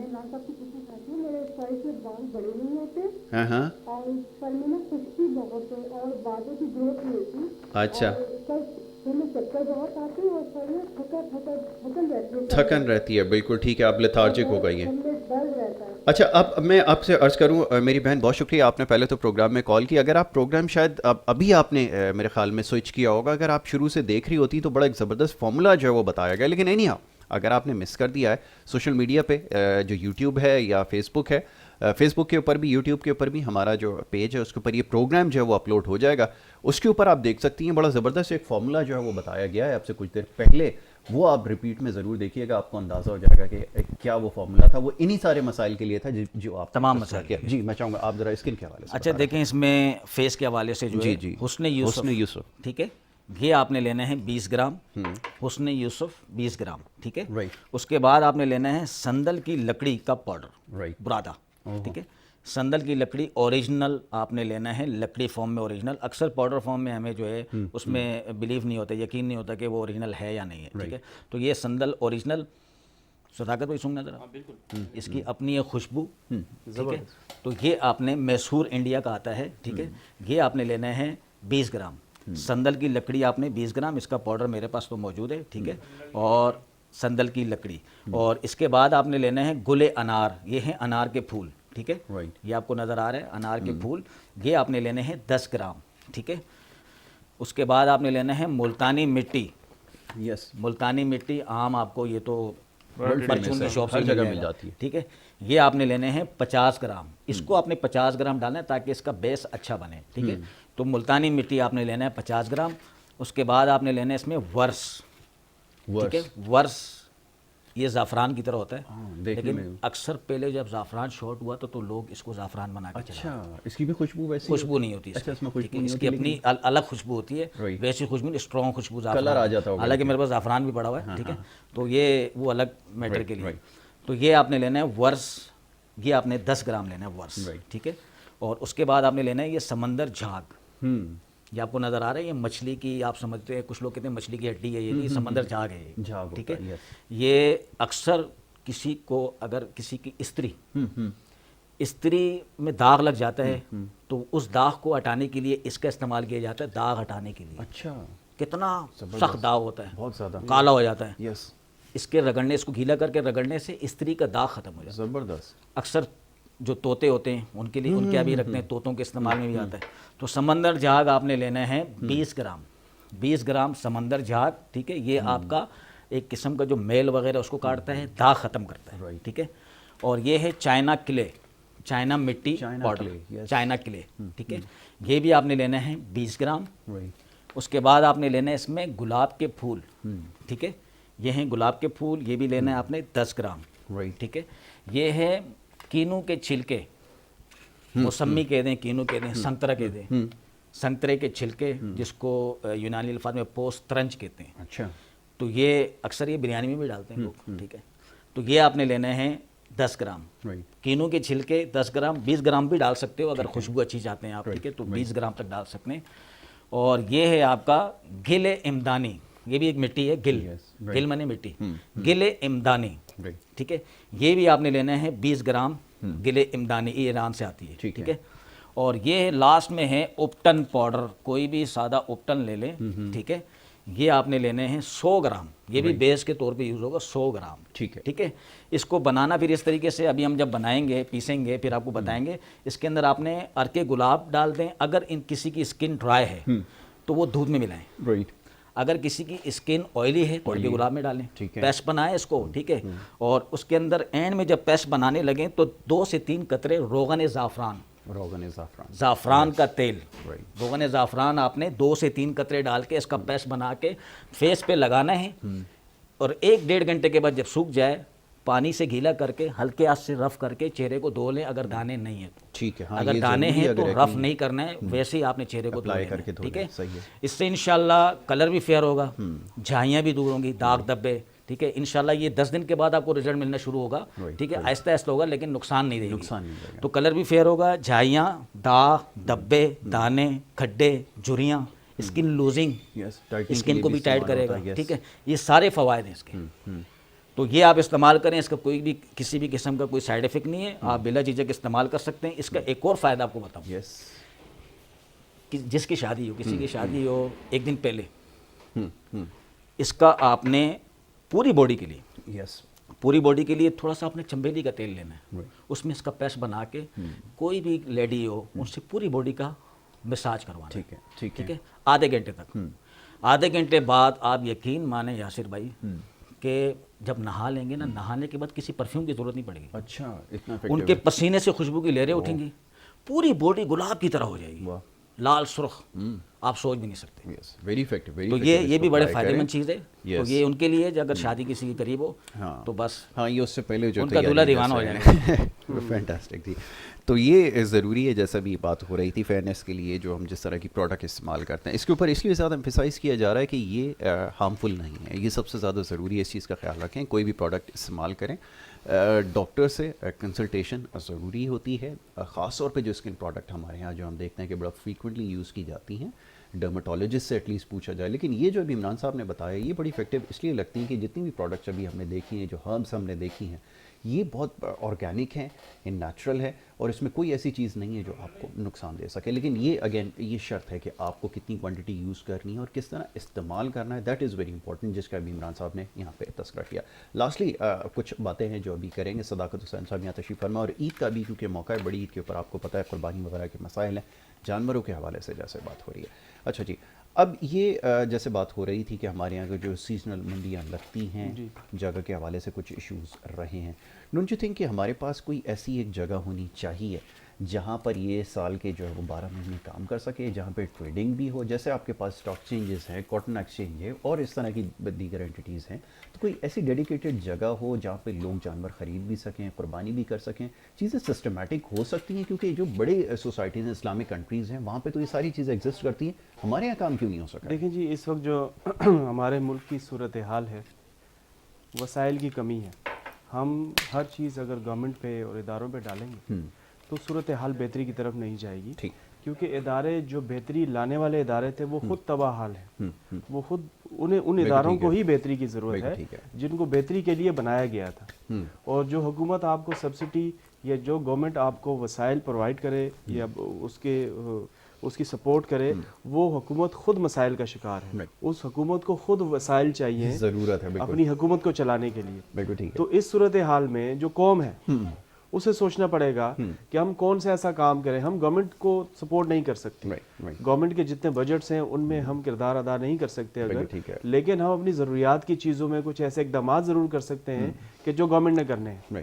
عمران صاحب سے پوچھنا چاہتی ہوں، میرے سر سے بال بڑے نہیں ہوتے اور سر میں نا خشکی بہت ہے اور بازو کی گروتھ نہیں ہوتی. اچھا، سر میں چکر بہت آتے ہیں اور سر میں تھکن رہتی ہے. تھکن رہتی ہے، بالکل ٹھیک ہے. آپ لیتھارجک ہو گئی ہیں. سر میں درد رہتا ہے. اچھا اب میں آپ سے عرض کروں، میری بہن بہت شکریہ، آپ نے پہلے تو پروگرام میں کال کی. اگر آپ پروگرام شاید ابھی آپ نے میرے خیال میں سوئچ کیا ہوگا، اگر آپ شروع سے دیکھ رہی ہوتی تو بڑا ایک زبردست فارمولا جو ہے وہ بتایا گیا. لیکن اینی ہاؤ اگر آپ نے مس کر دیا ہے، سوشل میڈیا پہ جو یوٹیوب ہے یا فیس بک ہے، فیس بک کے اوپر بھی، یوٹیوب کے اوپر بھی ہمارا جو پیج ہے اس کے اوپر یہ پروگرام جو ہے وہ اپلوڈ ہو جائے گا. اس کے اوپر آپ دیکھ سکتی ہیں، بڑا زبردست ایک فارمولا جو ہے وہ بتایا گیا ہے آپ سے کچھ دیر پہلے. وہ آپ ریپیٹ میں ضرور دیکھیے گا، آپ کو اندازہ ہو جائے گا کہ کیا وہ فارمولا تھا. وہ انہی سارے مسائل کے لیے تھا جو آپ تمام مسائل کیا. جی میں چاہوں گا آپ ذرا اسکن کے حوالے سے. اچھا دیکھیں، اس میں فیس کے حوالے سے جو ہے حسن یوسف، ٹھیک ہے، یہ آپ نے لینا ہے 20 گرام. حسن یوسف 20 گرام، ٹھیک ہے. اس کے بعد آپ نے لینا ہے سندل کی لکڑی کا پاؤڈر، برادا، ٹھیک ہے. سندل کی لکڑی اوریجنل آپ نے لینا ہے، لکڑی فارم میں اوریجنل. اکثر پاؤڈر فارم میں ہمیں جو ہے اس میں بلیو نہیں ہوتا، یقین نہیں ہوتا کہ وہ اوریجنل ہے یا نہیں ہے، ٹھیک ہے. تو یہ سندل اوریجنل. صداقت بھائی سننا ذرا، اس کی اپنی ایک خوشبو، ٹھیک ہے. تو یہ آپ نے میسور انڈیا کا آتا ہے، ٹھیک ہے. یہ آپ نے لینا ہے 20 گرام. سندل کی لکڑی آپ نے 20 گرام، اس کا پاؤڈر میرے پاس تو موجود ہے، ٹھیک ہے. اور سندل کی لکڑی. اور اس کے بعد آپ نے لینا ہے گل انار. یہ ہیں انار کے پھول، ٹھیک ہے. یہ آپ کو نظر آ رہا ہے انار کے پھول. یہ آپ نے لینے ہیں 10 گرام، ٹھیک ہے. اس کے بعد آپ نے لینا ہے ملتانی مٹی. ملتانی مٹی عام آپ کو یہ تو پرچون کی شاپ سے مل جاتی ہے، ٹھیک ہے. یہ آپ نے لینے ہیں 50 گرام. اس کو آپ نے 50 گرام ڈالنا ہے تاکہ اس کا بیس اچھا بنے، ٹھیک ہے. تو ملتانی مٹی آپ نے لینا ہے 50 گرام. اس کے بعد آپ نے لینا ہے اس میں ورس، ٹھیک ہے. ورس یہ زعفران کی طرح ہوتا ہے، لیکن اکثر پہلے جب زعفران شارٹ ہوا تو لوگ اس کو زعفران بنا کے چلاتے ہیں. اچھا اس کی بھی خوشبو ویسی خوشبو نہیں ہوتی، اس کی اپنی الگ خوشبو ہوتی ہے. ویسی خوشبو نہیں، اسٹرانگ خوشبو کلر آ جاتا ہے. حالانکہ میرے پاس زعفران بھی پڑا ہوا ہے، ٹھیک ہے. تو یہ وہ الگ میٹر کے لیے. تو یہ آپ نے لینا ہے ورس. یہ آپ نے 10 گرام لینا ہے ورس، ٹھیک ہے. اور اس کے بعد آپ نے لینا ہے یہ سمندر جھاگ. یہ آپ کو نظر آ رہا ہے، یہ مچھلی کی آپ سمجھتے ہیں، کچھ لوگ کہتے ہیں مچھلی کی ہڈی ہے، یہ سمندر جھاگ ہے، ٹھیک ہے. یہ اکثر کسی کو اگر کسی کی استری میں داغ لگ جاتا ہے تو اس داغ کو ہٹانے کے لیے اس کا استعمال کیا جاتا ہے، داغ ہٹانے کے لیے. اچھا کتنا سخت داغ ہوتا ہے، بہت زیادہ کالا ہو جاتا ہے. اس کے رگڑنے، اس کو گیلا کر کے رگڑنے سے استری کا داغ ختم ہو جاتا ہے. زبردست. اکثر جو طوطے ہوتے ہیں ان کے لیے، ان کے ابھی رکھتے ہیں، طوطوں کے استعمال میں بھی آتا ہے. تو سمندر جھاگ آپ نے لینا ہے 20 گرام. 20 گرام سمندر جھاگ، ٹھیک ہے. یہ آپ کا ایک قسم کا جو میل وغیرہ اس کو کاٹتا ہے، داغ ختم کرتا ہے، ٹھیک ہے. اور یہ ہے چائنا کلے، چائنا مٹی پاؤڈر، چائنا کلے، ٹھیک ہے. یہ بھی آپ نے لینا ہے 20 گرام. اس کے بعد آپ نے لینا ہے اس میں گلاب کے پھول، ٹھیک ہے، یہ ہیں گلاب کے پھول، یہ بھی لینا ہے آپ نے 10 گرام، ٹھیک ہے. یہ ہے کینو کے چھلکے، موسمی کہہ دیں، کینو کہہ دیں، سنترا کہہ دیں، سنترے کے چھلکے جس کو یونانی الفاظ میں پوست ترنج کہتے ہیں. اچھا. تو یہ اکثر یہ بریانی میں بھی ڈالتے ہیں لوگ، ٹھیک ہے. تو یہ آپ نے لینا ہے 10 گرام. کینو کے چھلکے 10 گرام، 20 گرام بھی ڈال سکتے ہو اگر خوشبو اچھی چاہتے ہیں آپ، ٹھیک ہے، تو 20 گرام تک ڈال سکتے ہیں. اور یہ ہے آپ کا گل امدانی، یہ بھی ایک مٹی ہے، گل مانے مٹی، گل امدانی، ٹھیک ہے. یہ بھی آپ نے لینا ہے 20 گرام گل امدانی، یہ ایران سے آتی ہے، ٹھیک ہے. اور یہ لاسٹ میں ہے اپٹن پاؤڈر، کوئی بھی سادہ اپٹن لے لیں، ٹھیک ہے. یہ آپ نے لینے ہیں 100 گرام، یہ بھی بیس کے طور پہ یوز ہوگا، 100 گرام، ٹھیک ہے. اس کو بنانا پھر اس طریقے سے، ابھی ہم جب بنائیں گے، پیسیں گے، پھر آپ کو بتائیں گے. اس کے اندر آپ نے ارکے گلاب ڈال دیں، اگر کسی کی اسکن ڈرائی ہے تو وہ دودھ میں ملائیں. اگر کسی کی اسکن آئلی ہے تو ارکے گلاب میں ڈالیں، پیسٹ بنائیں اس کو، ٹھیک ہے. اور اس کے اندر اینڈ میں جب پیسٹ بنانے لگیں تو 2 سے 3 قطرے روغن زعفران کا تیل، روغن زعفران آپ نے 2 سے 3 قطرے ڈال کے اس کا پیسٹ بنا کے فیس پہ لگانا ہے. اور 1-1.5 گھنٹے کے بعد جب سوکھ جائے پانی سے گیلا کر کے ہلکے ہاتھ سے رف کر کے چہرے کو دھو لیں، اگر دانے نہیں ہیں تو، ٹھیک ہے. اگر دانے ہیں تو رف نہیں کرنا ہے، ویسے ہی آپ نے چہرے کو دھو لینا ہے، ٹھیک ہے. اس سے انشاءاللہ کلر بھی فیئر ہوگا، جھائیاں بھی دور ہوں گی، داغ دبے، ٹھیک ہے. انشاءاللہ یہ 10 دن کے بعد آپ کو رزلٹ ملنا شروع ہوگا، ٹھیک ہے. آہستہ آہستہ ہوگا لیکن نقصان نہیں دے گی. تو کلر بھی فیئر ہوگا، جھائیاں، داغ دبے، دانے، کھڈے، جھریاں، اسکن لوزنگ، اسکن کو بھی ٹائٹ کرے گا، ٹھیک ہے. یہ سارے فوائد ہیں اس کے. تو یہ آپ استعمال کریں، اس کا کوئی بھی کسی بھی قسم کا کوئی سائیڈ افیکٹ نہیں ہے، آپ بلا جھجک استعمال کر سکتے ہیں. اس کا ایک اور فائدہ آپ کو بتاؤں، کہ جس کی شادی ہو، کسی کی شادی ہو 1 دن پہلے، اس کا آپ نے پوری باڈی کے لیے، پوری باڈی کے لیے تھوڑا سا آپ نے چنبیلی کا تیل لینا ہے، اس میں اس کا پیسٹ بنا کے کوئی بھی لیڈی ہو ان سے پوری باڈی کا مساج کروانا، ٹھیک ہے، آدھے گھنٹے تک. آدھے گھنٹے بعد آپ یقین مانیں یاسر بھائی کہ جب نہا لیں گے نا، نہانے کے بعد کسی پرفیوم کی ضرورت نہیں پڑے گی. اچھا، اتنا ان کے پسینے سے خوشبو کی لہریں اٹھیں گی، پوری باڈی گلاب کی طرح ہو جائے گی، لال سرخ، آپ سوچ بھی نہیں سکتے. تو یہ بھی بڑے فائدہ مند چیز ہے. تو یہ ان کے لیے اگر شادی کسی کے قریب ہو تو بس یہ اس سے پہلے جو ان کا دولہا دیوانہ ہو جائے گا. فینٹاسٹک تھی. تو یہ ضروری ہے، جیسا بھی بات ہو رہی تھی فیئرنیس کے لیے، جو ہم جس طرح کی پروڈکٹ استعمال کرتے ہیں اس کے اوپر اس لیے زیادہ ایمفیسائز کیا جا رہا ہے کہ یہ ہارمفل نہیں ہے. یہ سب سے زیادہ ضروری ہے، اس چیز کا خیال رکھیں. کوئی بھی پروڈکٹ استعمال کریں ڈاکٹر سے کنسلٹیشن ضروری ہوتی ہے، خاص طور پہ جو اسکن پروڈکٹ ہمارے یہاں جو ہم دیکھتے ہیں کہ بڑا فریکوینٹلی یوز کی جاتی ہیں، ڈرماٹولوجسٹ سے ایٹ لیسٹ پوچھا جائے. لیکن یہ جو ابھی عمران صاحب نے بتایا یہ بڑی افیکٹو اس لیے لگتی ہیں کہ جتنی بھی پروڈکٹس ابھی ہم نے دیکھی ہیں، جو ہربس ہم نے دیکھی ہیں، یہ بہت آرگینک ہیں، یہ نیچرل ہے، اور اس میں کوئی ایسی چیز نہیں ہے جو آپ کو نقصان دے سکے. لیکن یہ اگین یہ شرط ہے کہ آپ کو کتنی کوانٹٹی یوز کرنی ہے اور کس طرح استعمال کرنا ہے، دیٹ از ویری امپورٹنٹ، جس کا بھی عمران صاحب نے یہاں پہ تذکرہ کیا. لاسٹلی کچھ باتیں ہیں جو ابھی کریں گے. صداقت حسین صاحب یہاں تشریف فرما، اور عید کا بھی کیونکہ موقع ہے، بڑی عید کے اوپر آپ کو پتہ ہے قربانی وغیرہ کے مسائل ہیں، جانوروں کے حوالے سے جیسے بات ہو رہی ہے. اچھا جی، اب یہ جیسے بات ہو رہی تھی کہ ہمارے یہاں جو سیزنل منڈیاں لگتی ہیں، جگہ کے حوالے سے کچھ ایشوز رہے ہیں. ڈونٹ یو تھنک کہ ہمارے پاس کوئی ایسی ایک جگہ ہونی چاہیے جہاں پر یہ سال کے جو ہے وہ 12 مہینے کام کر سکے، جہاں پہ ٹریڈنگ بھی ہو، جیسے آپ کے پاس اسٹاک ایکسچینجز ہیں، کاٹن ایکسچینج ہے اور اس طرح کی دیگر انٹیٹیز ہیں. تو کوئی ایسی ڈیڈیکیٹڈ جگہ ہو جہاں پہ لوگ جانور خرید بھی سکیں، قربانی بھی کر سکیں، چیزیں سسٹمیٹک ہو سکتی ہیں. کیونکہ جو بڑے سوسائٹیز ہیں، اسلامک کنٹریز ہیں، وہاں پہ تو یہ ساری چیزیں ایگزسٹ کرتی ہیں. ہمارے یہاں کام کیوں نہیں ہو سکتا؟ دیکھیں جی، اس وقت جو ہمارے ملک کی صورتحال ہے، وسائل کی کمی ہے. ہم ہر چیز اگر گورنمنٹ پہ اور اداروں پہ ڈالیں گے تو صورتحال بہتری کی طرف نہیں جائے گی. کیونکہ ادارے جو بہتری لانے والے ادارے تھے وہ خود تباہ حال ہیں. وہ خود انہیں ان اداروں کو ہی بہتری کی ضرورت ہے جن کو بہتری کے لیے بنایا گیا تھا. اور جو حکومت آپ کو سبسڈی یا جو گورنمنٹ آپ کو وسائل پرووائڈ کرے یا اس کی سپورٹ کرے، وہ حکومت خود مسائل کا شکار ہے. اس حکومت کو خود وسائل چاہیے، ضرورت ہے اپنی حکومت کو چلانے کے لیے. تو اس صورتحال میں جو قوم ہے اسے سوچنا پڑے گا کہ ہم کون سے ایسا کام کریں. ہم گورنمنٹ کو سپورٹ نہیں کر سکتے، گورنمنٹ کے جتنے بجٹس ہیں ان میں ہم کردار ادا نہیں کر سکتے اگر، لیکن ہم اپنی ضروریات کی چیزوں میں کچھ ایسے اقدامات ضرور کر سکتے ہیں کہ جو گورنمنٹ نے کرنے ہیں.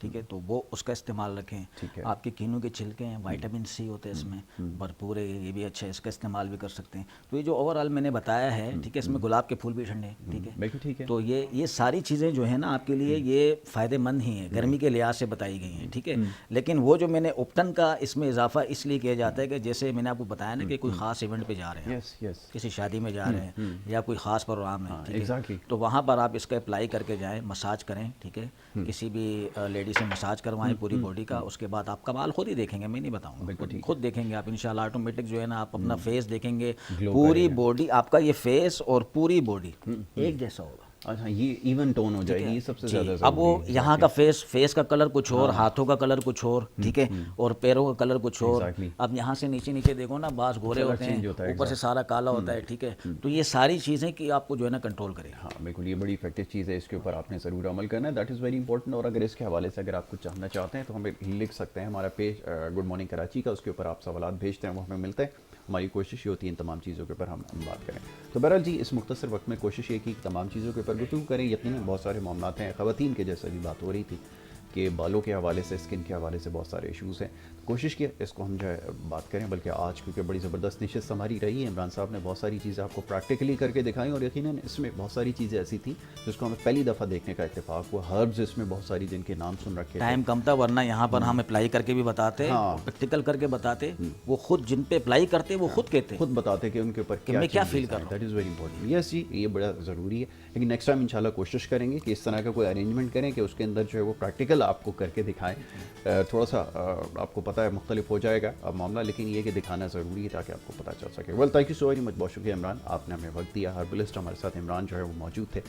ٹھیک ہے، تو وہ اس کا استعمال رکھیں. آپ کے کینو کے چھلکے ہیں، وائٹامن سی ہوتے ہیں اس میں بھرپور ہے، یہ بھی اچھا ہے، اس کا استعمال بھی کر سکتے ہیں. تو یہ جو اوور آل میں نے بتایا ہے، ٹھیک ہے، اس میں گلاب کے پھول بھی ٹھنڈے ہیں، ٹھیک ہے. تو یہ ساری چیزیں جو ہیں نا آپ کے لیے یہ فائدے مند ہی ہیں، گرمی کے لحاظ سے بتائی گئی ہیں، ٹھیک ہے. لیکن وہ جو میں نے اپٹن کا اس میں اضافہ اس لیے کیا جاتا ہے کہ جیسے میں نے آپ کو بتایا نا کہ کوئی خاص ایونٹ پہ جا رہے ہیں، کسی شادی میں جا رہے ہیں یا کوئی خاص پروگرام ہے، ٹھیک ہے، تو وہاں پر آپ اس کا اپلائی کر کے جائیں، مساج کریں، ٹھیک ہے. کسی بھی لیڈی سے مساج کروائیں پوری باڈی کا. اس کے بعد آپ کمال خود ہی دیکھیں گے، میں نہیں بتاؤں گا، خود دیکھیں گے آپ انشاءاللہ. آٹومیٹک جو ہے نا آپ اپنا فیس دیکھیں گے، پوری باڈی آپ کا، یہ فیس اور پوری باڈی ایک جیسا ہوگا. اچھا، یہ ایون ٹون ہو جائے گی، یہ سب سے زیادہ ضروری ہے. اب وہ یہاں کا فیس کا کلر کچھ اور، ہاتھوں کا کلر کچھ اور، ٹھیک ہے، اور پیروں کا کلر کچھ اور. اب یہاں سے نیچے دیکھو نا، بعض گورے ہوتے ہیں، اوپر سے سارا کالا ہوتا ہے، ٹھیک ہے. تو یہ ساری چیزیں کہ آپ کو جو ہے نا کنٹرول کرے. ہاں بالکل، یہ بڑی افیکٹو چیز ہے، اس کے اوپر آپ نے ضرور عمل کرنا ہے، دیٹ از ویری امپورٹنٹ. اور اگر اس کے حوالے سے اگر آپ کچھ جاننا چاہتے ہیں تو ہمیں لکھ سکتے ہیں. ہمارا پیج گڈ مارننگ کراچی کا، اس کے اوپر آپ سوالات بھیجتے ہیں، وہ ہمیں ملتے ہیں. ہماری کوشش یہ ہوتی ہے ان تمام چیزوں کے اوپر ہم بات کریں. تو بہرحال جی، اس مختصر وقت میں کوشش یہ کی کہ تمام چیزوں کے اوپر گفتگو کریں. یقیناً بہت سارے معاملات ہیں، خواتین کے جیسے بھی بات ہو رہی تھی کہ بالوں کے حوالے سے، اسکن کے حوالے سے بہت سارے ایشوز ہیں. کوشش کی اس کو ہم جو ہے بات کریں، بلکہ آج کیونکہ بڑی زبردست نشست ہماری رہی ہے، عمران صاحب نے بہت ساری چیزیں آپ کو پریکٹیکلی کر کے دکھائیں. اور یقیناً اس میں بہت ساری چیزیں ایسی تھیں جس کو ہمیں پہلی دفعہ دیکھنے کا اتفاق ہوا. ہربز اس میں بہت ساری جن کے نام سن رکھے، ٹائم کم تھا، ورنہ یہاں پر ہم اپلائی کر کے بھی بتاتے، پریکٹیکل کر کے بتاتے. وہ خود جن پہ اپلائی کرتے وہ خود کہتے، خود بتاتے کہ ان کے اوپر کیا فیل کر رہا ہوں. That is very important. Yes جی، یہ بڑا ضروری ہے. لیکن نیکسٹ ٹائم انشاءاللہ کوشش کریں گے کہ اس طرح کا کوئی ارینجمنٹ کریں کہ اس کے اندر جو ہے وہ پریکٹیکل آپ کو کر کے دکھائیں. تھوڑا سا آپ کو پتہ ہے مختلف ہو جائے گا اب معاملہ، لیکن یہ کہ دکھانا ضروری ہے تاکہ آپ کو پتہ چل سکے. Well, thank you so very much, بہت شکریہ عمران، آپ نے ہمیں وقت دیا. ہربلسٹ ہمارے ساتھ عمران جو ہے وہ موجود تھے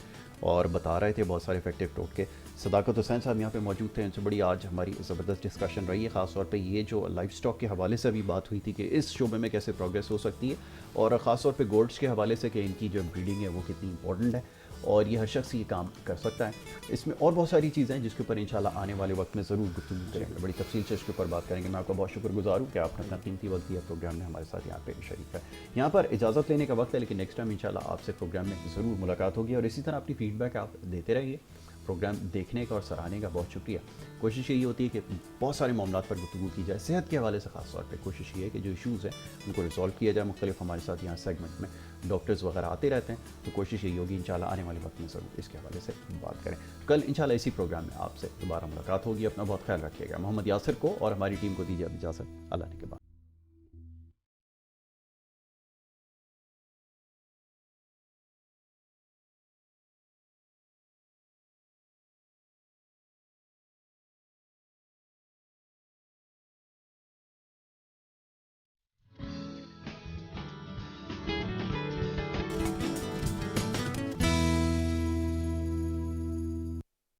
اور بتا رہے تھے بہت سارے افیکٹو ٹوٹکے. صداقت حسین صاحب یہاں پہ موجود تھے، ان سے بڑی آج ہماری زبردست ڈسکشن رہی ہے. خاص طور پہ یہ جو لائف اسٹاک کے حوالے سے ابھی بات ہوئی تھی کہ اس شعبے میں کیسے پروگریس ہو سکتی ہے، اور خاص طور پہ گولڈس کے حوالے سے کہ ان کی جو بریڈنگ ہے وہ کتنی امپورٹنٹ ہے اور یہ ہر شخص یہ کام کر سکتا ہے. اس میں اور بہت ساری چیزیں ہیں جس کے اوپر انشاءاللہ آنے والے وقت میں ضرور گفتگو کریں گے، بڑی تفصیل سے اس کے اوپر بات کریں گے. میں آپ کا بہت شکر گزار ہوں کہ آپ نے اپنا قیمتی وقت دیا پروگرام میں ہمارے ساتھ یہاں پہ شریک ہے. یہاں پر اجازت لینے کا وقت ہے، لیکن نیکسٹ ٹائم انشاءاللہ آپ سے پروگرام میں ضرور ملاقات ہوگی. اور اسی طرح اپنی فیڈ بیک آپ دیتے رہیے. پروگرام دیکھنے کا اور سراہنے کا بہت شکریہ. کوشش یہی ہوتی ہے کہ بہت سارے معاملات پر گفتگو کی جائے. صحت کے حوالے سے خاص طور پہ کوشش یہ ہے کہ جو ایشوز ہیں ان کو ریزالو کیا جائے. مختلف ہمارے ساتھ یہاں سیگمنٹ میں ڈاکٹرز وغیرہ آتے رہتے ہیں، تو کوشش یہی ہوگی انشاءاللہ آنے والے وقت میں ضرور اس کے حوالے سے بات کریں. کل انشاءاللہ اسی پروگرام میں آپ سے دوبارہ ملاقات ہوگی. اپنا بہت خیال رکھیے گا. محمد یاسر کو اور ہماری ٹیم کو دیجیے اب اجازت. اللہ نے کے بعد.